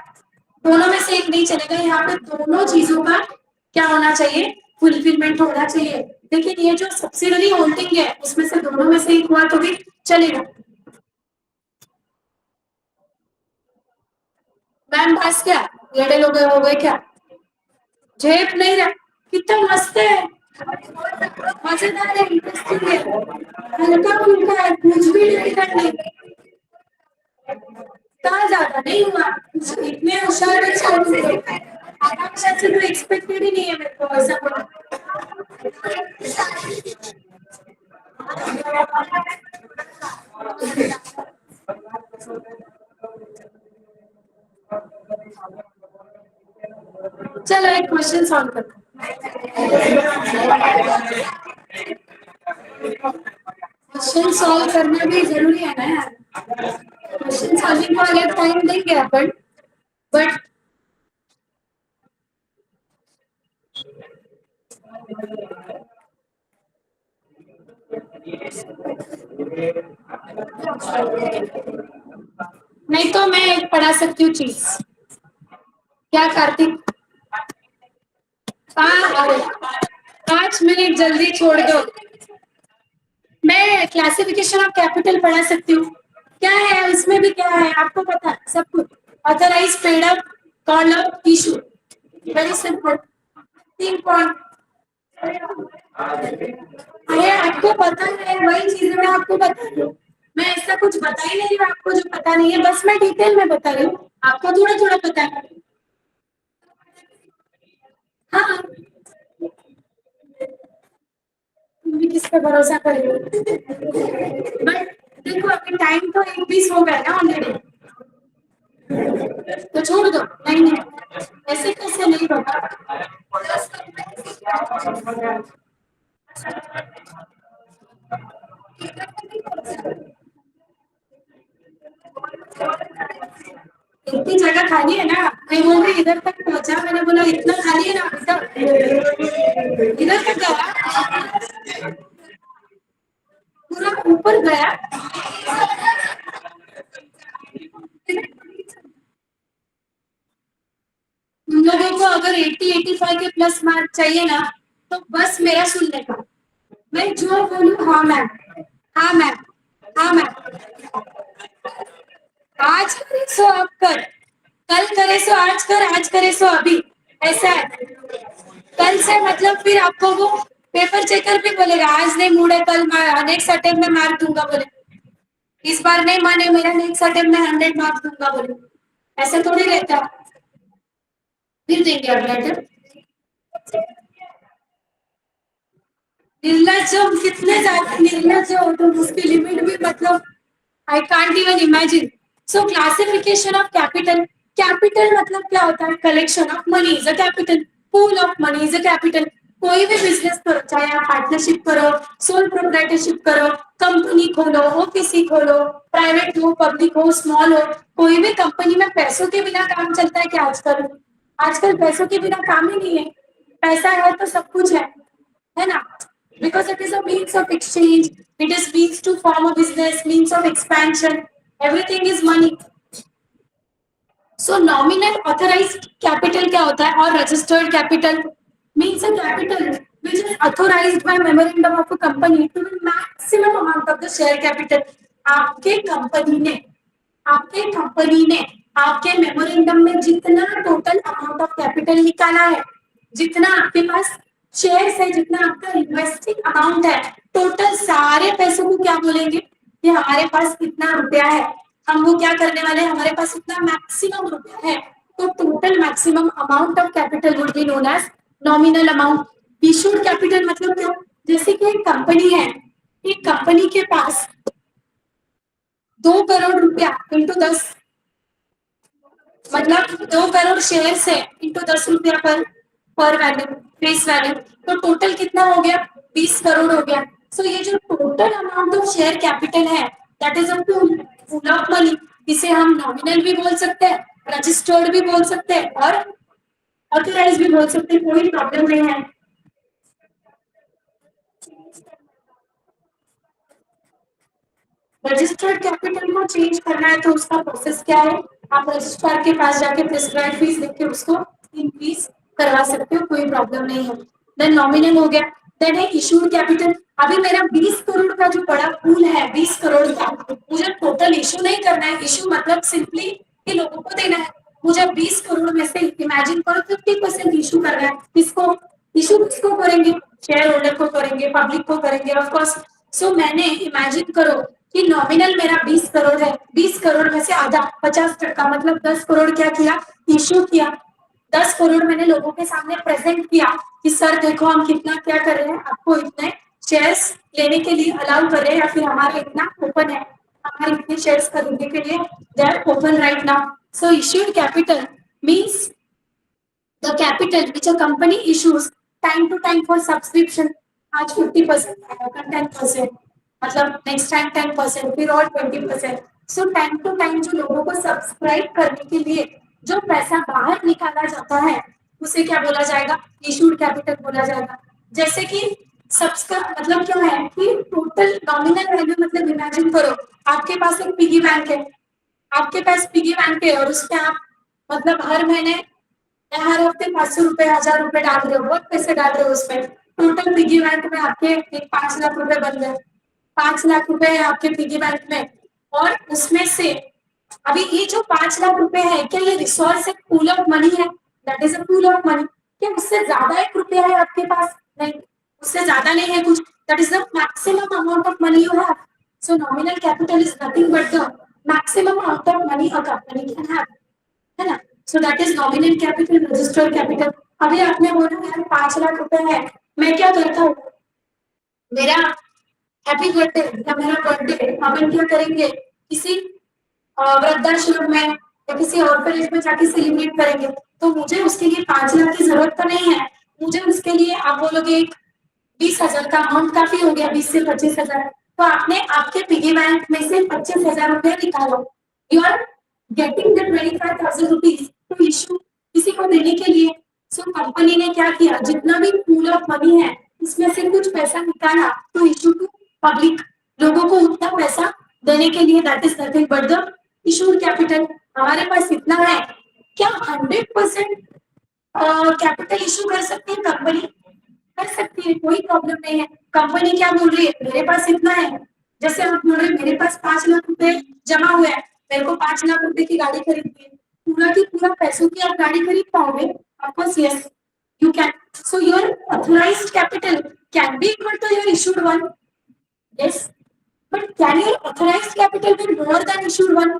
दोनों में से एक नहीं चलेगा। यहाँ पे दोनों चीजों का क्या होना चाहिए? फुलफिलमेंट होना चाहिए। लेकिन ये जो सब्सिडरी होल्डिंग है उसमें से दोनों में से एक हुआ तो भी चलेगा। मैम पास क्या लड़े लोग हो गए क्या? जेब नहीं रहा, कितना मस्त है, मजेदार है, इंटरेस्टिंग है, हल्का फुल्का है, कुछ भी नहीं करने, कहाँ ज्यादा नहीं हुआ, इतने होशियार बच्चे आकांक्षा से तो एक्सपेक्टेड ही नहीं है मेरे को ऐसा कुछ। चलो एक क्वेश्चन सॉल्व करते हैं। क्वेश्चन सॉल्व करना भी जरूरी है ना यार, क्वेश्चन सॉल्विंग को अगर टाइम देंगे अपन, बट नहीं तो मैं एक पढ़ा सकती हूँ चीज। क्या कार्तिक? हाँ अरे 5 मिनट जल्दी छोड़ दो। मैं क्लासिफिकेशन ऑफ कैपिटल पढ़ा सकती हूँ। क्या है उसमें भी, क्या है आपको पता है सब कुछ। Authorise, paid up, call up, issue, very simple. 3 point. अरे आपको पता है, वही चीजें मैं आपको बता रही हूँ। मैं ऐसा कुछ बता ही नहीं रही हूँ आपको जो पता नहीं है, बस मैं डिटेल में बता रही हूँ, आपको थोड़ा थोड़ा पता है। हाँ, तुम भी किस पे भरोसा कर रही हो? बट देखो अभी टाइम तो 1:20 हो गया ना ऑलरेडी, तो छोड़ दो। नहीं नहीं, ऐसे कैसे नहीं होगा। इतनी जगह खाली है ना, मैं बोल रही इधर तक पहुंचा, मैंने बोला इतना खाली है ना, इधर तक गया, पूरा ऊपर गया। तुम लोगों को अगर 80-85 के प्लस मार्क चाहिए ना, तो बस मेरा सुनने का। मैं जो बोलूं हाँ मैम, हाँ मैम, हाँ मैम। आज करे सो अब कर, कल करे सो आज कर, आज करे सो अभी, ऐसा है। कल से मतलब फिर आपको वो पेपर चेकर भी बोलेगा आज नहीं मूड है, कल नेक्स्ट अटेम्प्ट में मार्क दूंगा बोले। इस बार नहीं माने मेरा, नेक्स्ट अटेम्प्ट में 100 मार्क्स दूंगा बोले। ऐसा थोड़ी रहता। फिर देंगे अगला अटेम्प्ट। निर्लज हो, कितने ज्यादा निर्लज हो तुम, उसकी लिमिट भी मतलब I can't even imagine. So classification of capital. Capital मतलब क्या होता है? Collection of money is a capital, pool of money is a capital. कोई भी बिजनेस करो, चाहे आप पार्टनरशिप करो, सोल प्रोप्राइटरशिप करो, कंपनी खोलो, ओपीसी खोलो, प्राइवेट हो, पब्लिक हो, स्मॉल हो, कोई भी कंपनी में पैसों के बिना काम चलता है क्या आजकल? आजकल पैसों के बिना काम ही नहीं है। पैसा है तो सब कुछ है ना? Because it is a means of exchange, it is means to form a business, means of expansion, everything is money. So nominal authorized capital क्या होता है? और registered capital means a capital which is authorized by memorandum of a company to the maximum amount of the share capital. आपके कंपनी ने आपके कंपनी ने आपके मेमोरेंडम में जितना टोटल अमाउंट ऑफ कैपिटल निकाला है, जितना आपके पास शेयर्स है, जितना आपका इन्वेस्टिंग अमाउंट है, टोटल सारे पैसों को क्या बोलेंगे कि हमारे पास कितना रुपया है, हम वो क्या करने वाले हैं, हमारे पास इतना मैक्सिमम रुपया है, तो total maximum amount of capital would be known as nominal amount. Issued capital मतलब क्या? जैसे कि एक कंपनी है, एक कंपनी के पास 2 करोड़ रुपया इंटू 10, मतलब 2 करोड़ शेयर है इंटू 10 रुपया पर वैल्यू, फेस वैल्यू, तो टोटल कितना हो गया? 20 करोड़ हो गया। सो ये जो total amount of share capital है, that is a pool, pool of money. इसे हम नॉमिनल भी बोल सकते हैं, रजिस्टर्ड भी बोल सकते हैं, और ऑथराइज भी बोल सकते हैं, कोई प्रॉब्लम नहीं है। रजिस्टर्ड कैपिटल को चेंज करना है तो उसका प्रोसेस क्या है? आप रजिस्ट्रार के पास जाके प्रिस्क्राइब फीस देख के उसको इंक्रीज करवा सकते हो, कोई प्रॉब्लम नहीं है। देन नॉमिनल हो गया। देन है इशूड कैपिटल। अभी मेरा 20 करोड़ का जो बड़ा पूल है, 20 करोड़ का, मुझे टोटल इशू नहीं करना है। इशू मतलब सिंपली कि लोगों को देना है। मुझे 20 करोड़ में से इमेजिन करो 50% इशू करना है। किसको इशू? किसको करेंगे? शेयर होल्डर को करेंगे, पब्लिक को करेंगे, ऑफ कोर्स। सो मैंने इमेजिन करो कि नॉमिनल मेरा 20 करोड़ है, 20 करोड़ में से आधा 50% मतलब 10 करोड़ क्या किया? इशू किया। 10 करोड़ मैंने लोगों के सामने प्रेजेंट किया कि सर देखो हम कितना क्या कर रहे हैं, आपको इतने शेयर्स लेने के लिए अलाउ कर रहे हैं, या फिर हमारा इतना ओपन है, हमारे इतने शेयर्स खरीदने के लिए they are open right now. So issued capital means the capital which a company issues time to time for subscription। आज 50% आया, कल 10%, मतलब नेक्स्ट टाइम 10%, फिर और 20%। सो टाइम टू टाइम जो लोगों को सब्सक्राइब करने के लिए जो पैसा बाहर निकाला जाता है, उसे क्या बोला जाएगा? इशूड कैपिटल बोला जाएगा। जैसे कि सब्सक्राइब मतलब क्या है कि टोटल नॉमिनल वैल्यू मतलब इमेजिन करो आपके पास एक पिगी बैंक है, आपके पास पिगी बैंक है और उसमें आप मतलब हर महीने या हर हफ्ते 500 रुपए 1000 रुपए डाल रहे हो, बहुत पैसे डाल रहे हो उसमें। टोटल पिगी बैंक में आपके 5 लाख रुपए बन गए, 5 लाख रुपए है आपके पिगी बैंक में। और उसमें से अभी ये जो 5 लाख रुपए है, क्या ये रिसोर्स एक पूल ऑफ मनी है? That is a pool of money. क्या उससे ज्यादा एक रुपया है आपके पास? नहीं, उससे ज्यादा नहीं है कुछ। That is the maximum amount of money you have. So nominal capital is nothing but the maximum amount of money a company can have, है ना? सो that is nominal capital, registered capital. अभी आपने बोला यार 5 लाख रुपए है, मैं क्या करता हूँ, मेरा हैप्पी बर्थडे या मेरा बर्थडे अपन क्या करेंगे, किसी वृद्धाश्रम में या किसी ऑर्फनेज में जाके सेलिब्रेट करेंगे, तो मुझे उसके लिए 5 लाख की जरूरत तो नहीं है। मुझे उसके लिए आप बोलोगे 20,000 का अमाउंट काफी हो गया, 20 से 25,000। तो आपने आपके पिगी बैंक में से 25,000 रुपया निकालो, you are getting the 25,000 rupees to issue किसी को देने के लिए। सो कंपनी ने क्या किया, जितना भी पूल ऑफ मनी है उसमें से कुछ पैसा निकाला टू इशू टू पब्लिक, लोगों को उतना पैसा देने के लिए। That is nothing but the issued capital. हमारे पास इतना है, क्या 100% कैपिटल इशू कर सकती है कंपनी? कर सकती है, कोई प्रॉब्लम नहीं है। कंपनी क्या बोल रही है, मेरे पास इतना है, जैसे आप बोल रहे हैं मेरे पास 5 लाख रुपए जमा हुआ है, मेरे को 5 लाख रुपए की गाड़ी खरीदनी है, पूरा की पूरा पैसों की आप गाड़ी खरीद पाओगे? Of course yes you can. So your authorized capital can be equal to your issued one. Yes, but can your authorized capital be more than issued one?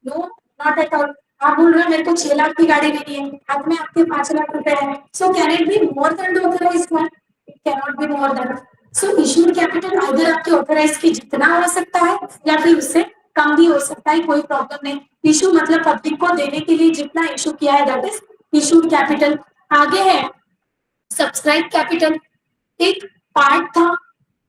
No, not at all. आप बोल रहे हो मेरे को 6 लाख की गाड़ी लेनी है, हाथ में आपके 5 लाख रुपए है, so can it be more than the authorized one? It cannot be more than. So issued capital either आपके authorized की जितना हो सकता है या फिर उससे कम भी हो सकता है, कोई प्रॉब्लम नहीं। इशू मतलब पब्लिक को देने के लिए जितना इशू किया है दैट इज इशूड कैपिटल। आगे है सब्सक्राइब कैपिटल। एक पार्ट था,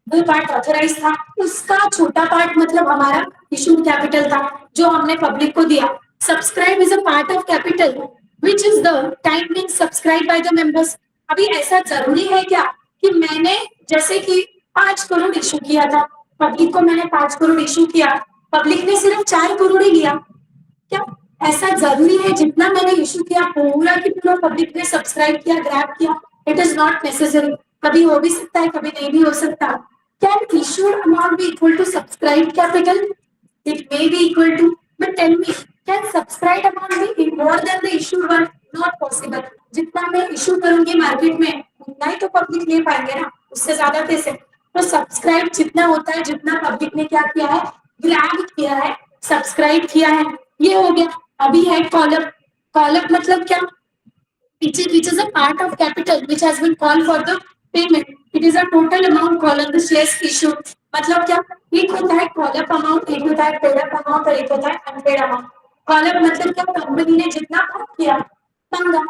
वो पार्ट ऑथराइज था, उसका छोटा पार्ट मतलब हमारा इशूड कैपिटल था जो हमने पब्लिक को दिया। Subscribe is a part of capital which is the time being subscribe by the members. अभी ऐसा जरूरी है क्या कि मैंने जैसे कि 5 करोड़ इशू किया था, पब्लिक को मैंने 5 करोड़ इशू किया, पब्लिक ने सिर्फ 4 करोड़ ही लिया? क्या ऐसा जरूरी है जितना मैंने इशू किया पूरा की पूरा पब्लिक ने सब्सक्राइब किया, ग्रैब किया? It is not necessary. कभी हो भी सकता है, कभी नहीं भी हो सकता। Can issued amount be equal to subscribed capital? It may be equal to, but tell me, can subscribed amount be more than the issued one? Not possible. जितना मैं इशू करूंगी मार्केट में उतना ही तो पब्लिक ले पाएंगे ना, उससे ज्यादा कैसे? तो सब्सक्राइब जितना होता है, जितना पब्लिक ने क्या किया है, ग्रैब किया है, सब्सक्राइब किया है, ये हो गया। अभी है कॉलम। कॉलम मतलब क्या, which is a part of capital which has been called for the payment. It is a total amount called on the shares issued. मतलब क्या, एक होता है कॉल अप अमाउंट, एक होता है पेड अप अमाउंट और एक होता है अनपेड अमाउंट। कॉल अप मतलब क्या, कंपनी ने जितना किया मांगा,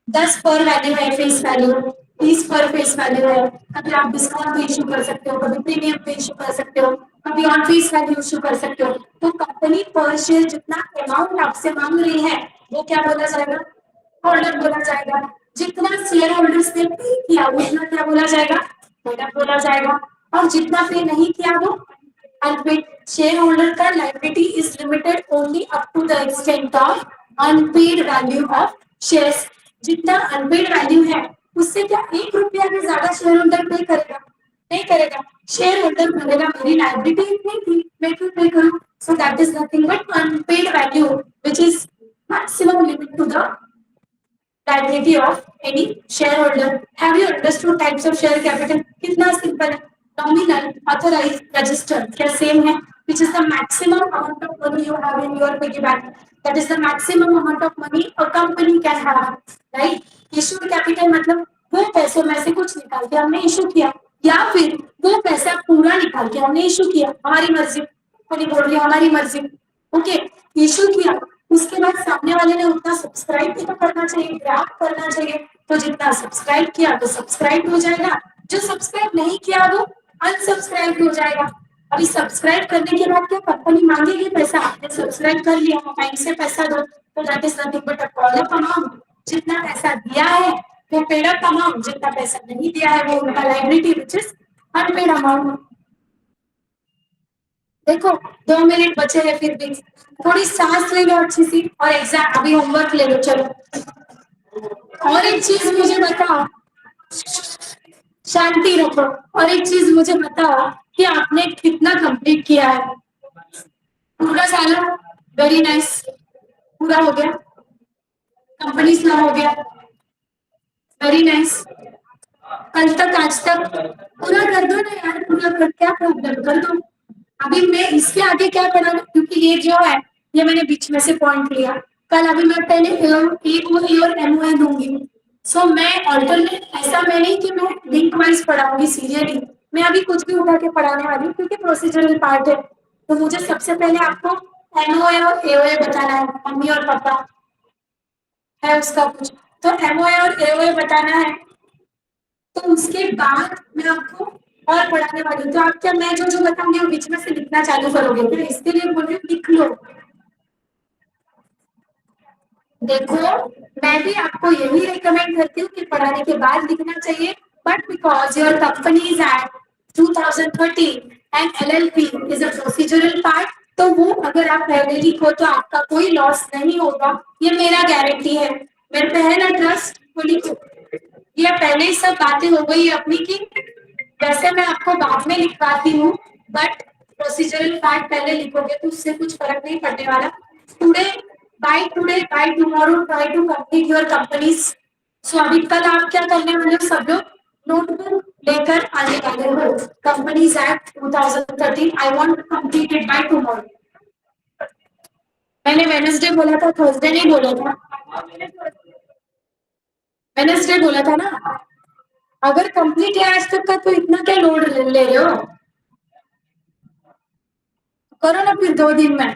10 पर वैल्यू है फेस वैल्यू, 20 पर फेस वैल्यू है, कभी आप डिस्काउंट पे इशू कर सकते हो, कभी प्रीमियम पे इशू कर सकते हो, कभी ऑन फेस वैल्यू इशू कर सकते हो। तो कंपनी पर शेयर जितना अमाउंट आपसे मांग रही है वो क्या बोला जाएगा, होल्डर बोला जाएगा। जितना शेयर होल्डर्स ने पे किया उतना क्या बोला जाएगा, होल्डर बोला जाएगा। और जितना पे नहीं किया वो अनपेड। शेयर होल्डर का liability is limited only up to the extent of unpaid value of shares. जितना अनपेड वैल्यू है उससे क्या 1 रुपया भी ज्यादा शेयर होल्डर पे करेगा? नहीं करेगा। शेयर होल्डर बोलेगा मेरी लायबिलिटी इतनी थी, मैं क्यों पे करूं? So that is nothing but unpaid value which is maximum limit to the liability of any shareholder. Have you understood types of share capital? कितना सिंपल है। Nominal, authorized, registered क्या सेम है? Which is the maximum amount of money you have in your piggy bank. That is the maximum amount of money a company can have. Right? Issued capital मतलब वो पैसों में से कुछ निकाल के हमने इशू किया, या फिर वो पैसा पूरा निकाल के हमने इशू किया, हमारी मर्जी। कोई बोल रही है हमारी मर्जी, ओके, इशू किया, उसके बाद सामने वाले ने उतना सब्सक्राइब भी तो करना चाहिए, ग्रैब करना चाहिए। तो जितना सब्सक्राइब किया तो सब्सक्राइब हो जाएगा, जो सब्सक्राइब नहीं किया वो अनसब्सक्राइब हो जाएगा। अभी सब्सक्राइब करने के बाद क्या कंपनी मांगेगी पैसा? आपने सब्सक्राइब कर लिया, बैंक से पैसा दो, तो that is nothing but a call up amount. जितना पैसा दिया है वो पेड अप अमाउंट, जितना पैसा नहीं दिया है वो उनका liability which is unpaid amount. देखो 2 मिनट बचे हैं फिर भी, थोड़ी सांस ले लो अच्छी सी और एग्जाम अभी होमवर्क ले लो चलो। और एक चीज मुझे बताओ, शांति रखो। और एक चीज मुझे बताओ कि आपने कितना कंप्लीट किया है? पूरा सारा? Very nice. पूरा हो गया? कंपनी ना हो गया? Very nice. कल तक आज तक पूरा कर दो ना यार, पूरा कर, क्या प्रॉब्लम, कर दो। अभी मैं इसके आगे क्या पढ़ा, क्योंकि ये जो है ये मैंने बीच में से पॉइंट लिया। कल अभी मैं पहले ए और एमओए दूंगी। सो मैं ऑल्टरनेट, ऐसा मैं नहीं कि मैं लिंक वाइज पढ़ाऊंगी सीरियसली, मैं अभी कुछ भी उठा के पढ़ाने वाली हूँ क्योंकि प्रोसीजरल पार्ट है। तो मुझे सबसे पहले आपको एमओए और एओए बताना है, मम्मी और पापा है उसका कुछ, तो एमओए और एओए बताना है। तो उसके बाद मैं आपको और पढ़ाने वाली हूँ। तो आप क्या, मैं जो जो बताऊंगी वो बीच में से लिखना चालू करोगे? फिर इसके लिए बोल रही हूँ लिख लो। देखो मैं भी आपको यही रिकमेंड करती हूँ कि पढ़ाने के बाद लिखना चाहिए, but because your company is at 2013 and LLP is a procedural part, तो वो अगर आप पहले लिखो तो आपका कोई लॉस नहीं होगा, ये मेरा गारंटी है। मेरे पे है ना ट्रस्ट, तो लिखो। ये पहले ही सब बातें हो गई अपनी की, वैसे मैं आपको बाद में लिखवाती हूँ, बट प्रोसीजरल पार्ट पहले लिखोगे तो उससे कुछ फर्क नहीं पड़ने वाला। Today by tomorrow try to complete your companies. So अभी कल आप क्या करने वाले हो सब लोग? नोटबुक लेकर आने वाले हो। Companies act 2013 I want to complete it by tomorrow. मैंने वेडनेसडे बोला था, थर्सडे नहीं बोला था, वेडनेसडे बोला था ना। अगर कंप्लीट है आज तक का तो इतना क्या लोड ले रहे हो? करो ना फिर 2 दिन में,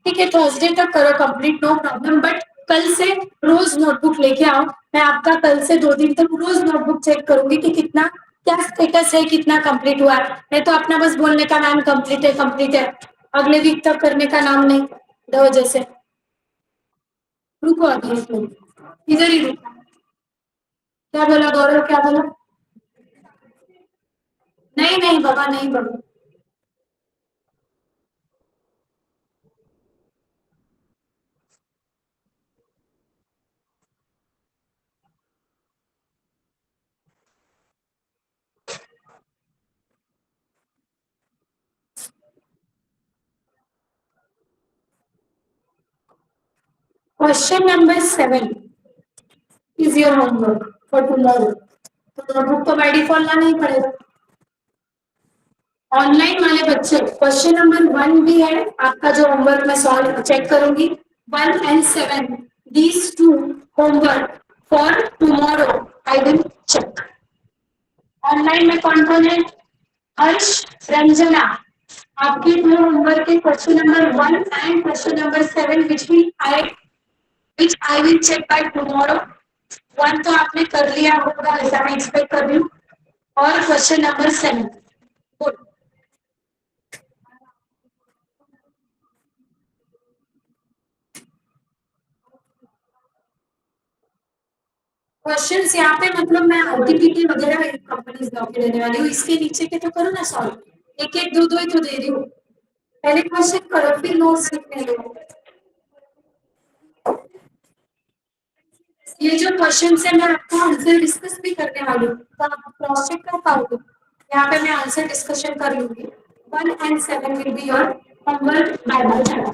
ठीक है थर्सडे तक करो कंप्लीट, नो प्रॉब्लम, बट कल से रोज नोटबुक लेके आओ। मैं आपका कल से 2 दिन तक रोज नोटबुक चेक करूंगी कि कितना क्या स्टेटस है, कितना कंप्लीट हुआ है। नहीं तो अपना बस बोलने का नाम कंप्लीट है कंप्लीट है, अगले वीक तक करने का नाम नहीं, दो जैसे। रुको अभी एक मिनट, इधर ही रुको। क्या बोला गौरव, क्या बोला? नहीं नहीं बाबा, नहीं बाबा। Question number 7 is your homework for tomorrow. तो नोटबुक तो बाय डिफॉल्ट लाना ही पड़ेगा। ऑनलाइन वाले बच्चे क्वेश्चन नंबर 1 भी है आपका जो होमवर्क मैं सॉल्व चेक करूंगी, 1 and 7 these two homework for tomorrow I will check। Online में कौन कौन है? हर्ष, रंजना, आपके दो होमवर्क के question number 1 and question number 7 which I will check by tomorrow। 1 तो आपने कर लिया होगा ऐसा मैं एक्सपेक्ट कर रही हूँ, और क्वेश्चन नंबर 7 गुड। क्वेश्चंस यहाँ पे मतलब मैं ओटीपीटी वगैरह कंपनीज के देने वाली हूँ, इसके नीचे के तो करो ना सॉल्व, एक एक दो दो ही तो दे रही हूँ। पहले क्वेश्चन करो फिर नोट्स लिखने दो। ये जो क्वेश्चन है मैं आपको आंसर डिस्कस भी करने वाली हूँ, तो आप क्रॉस चेक कर पाओगे। यहाँ पे मैं आंसर डिस्कशन कर लूंगी। 1 and 7 will be your homework by the channel।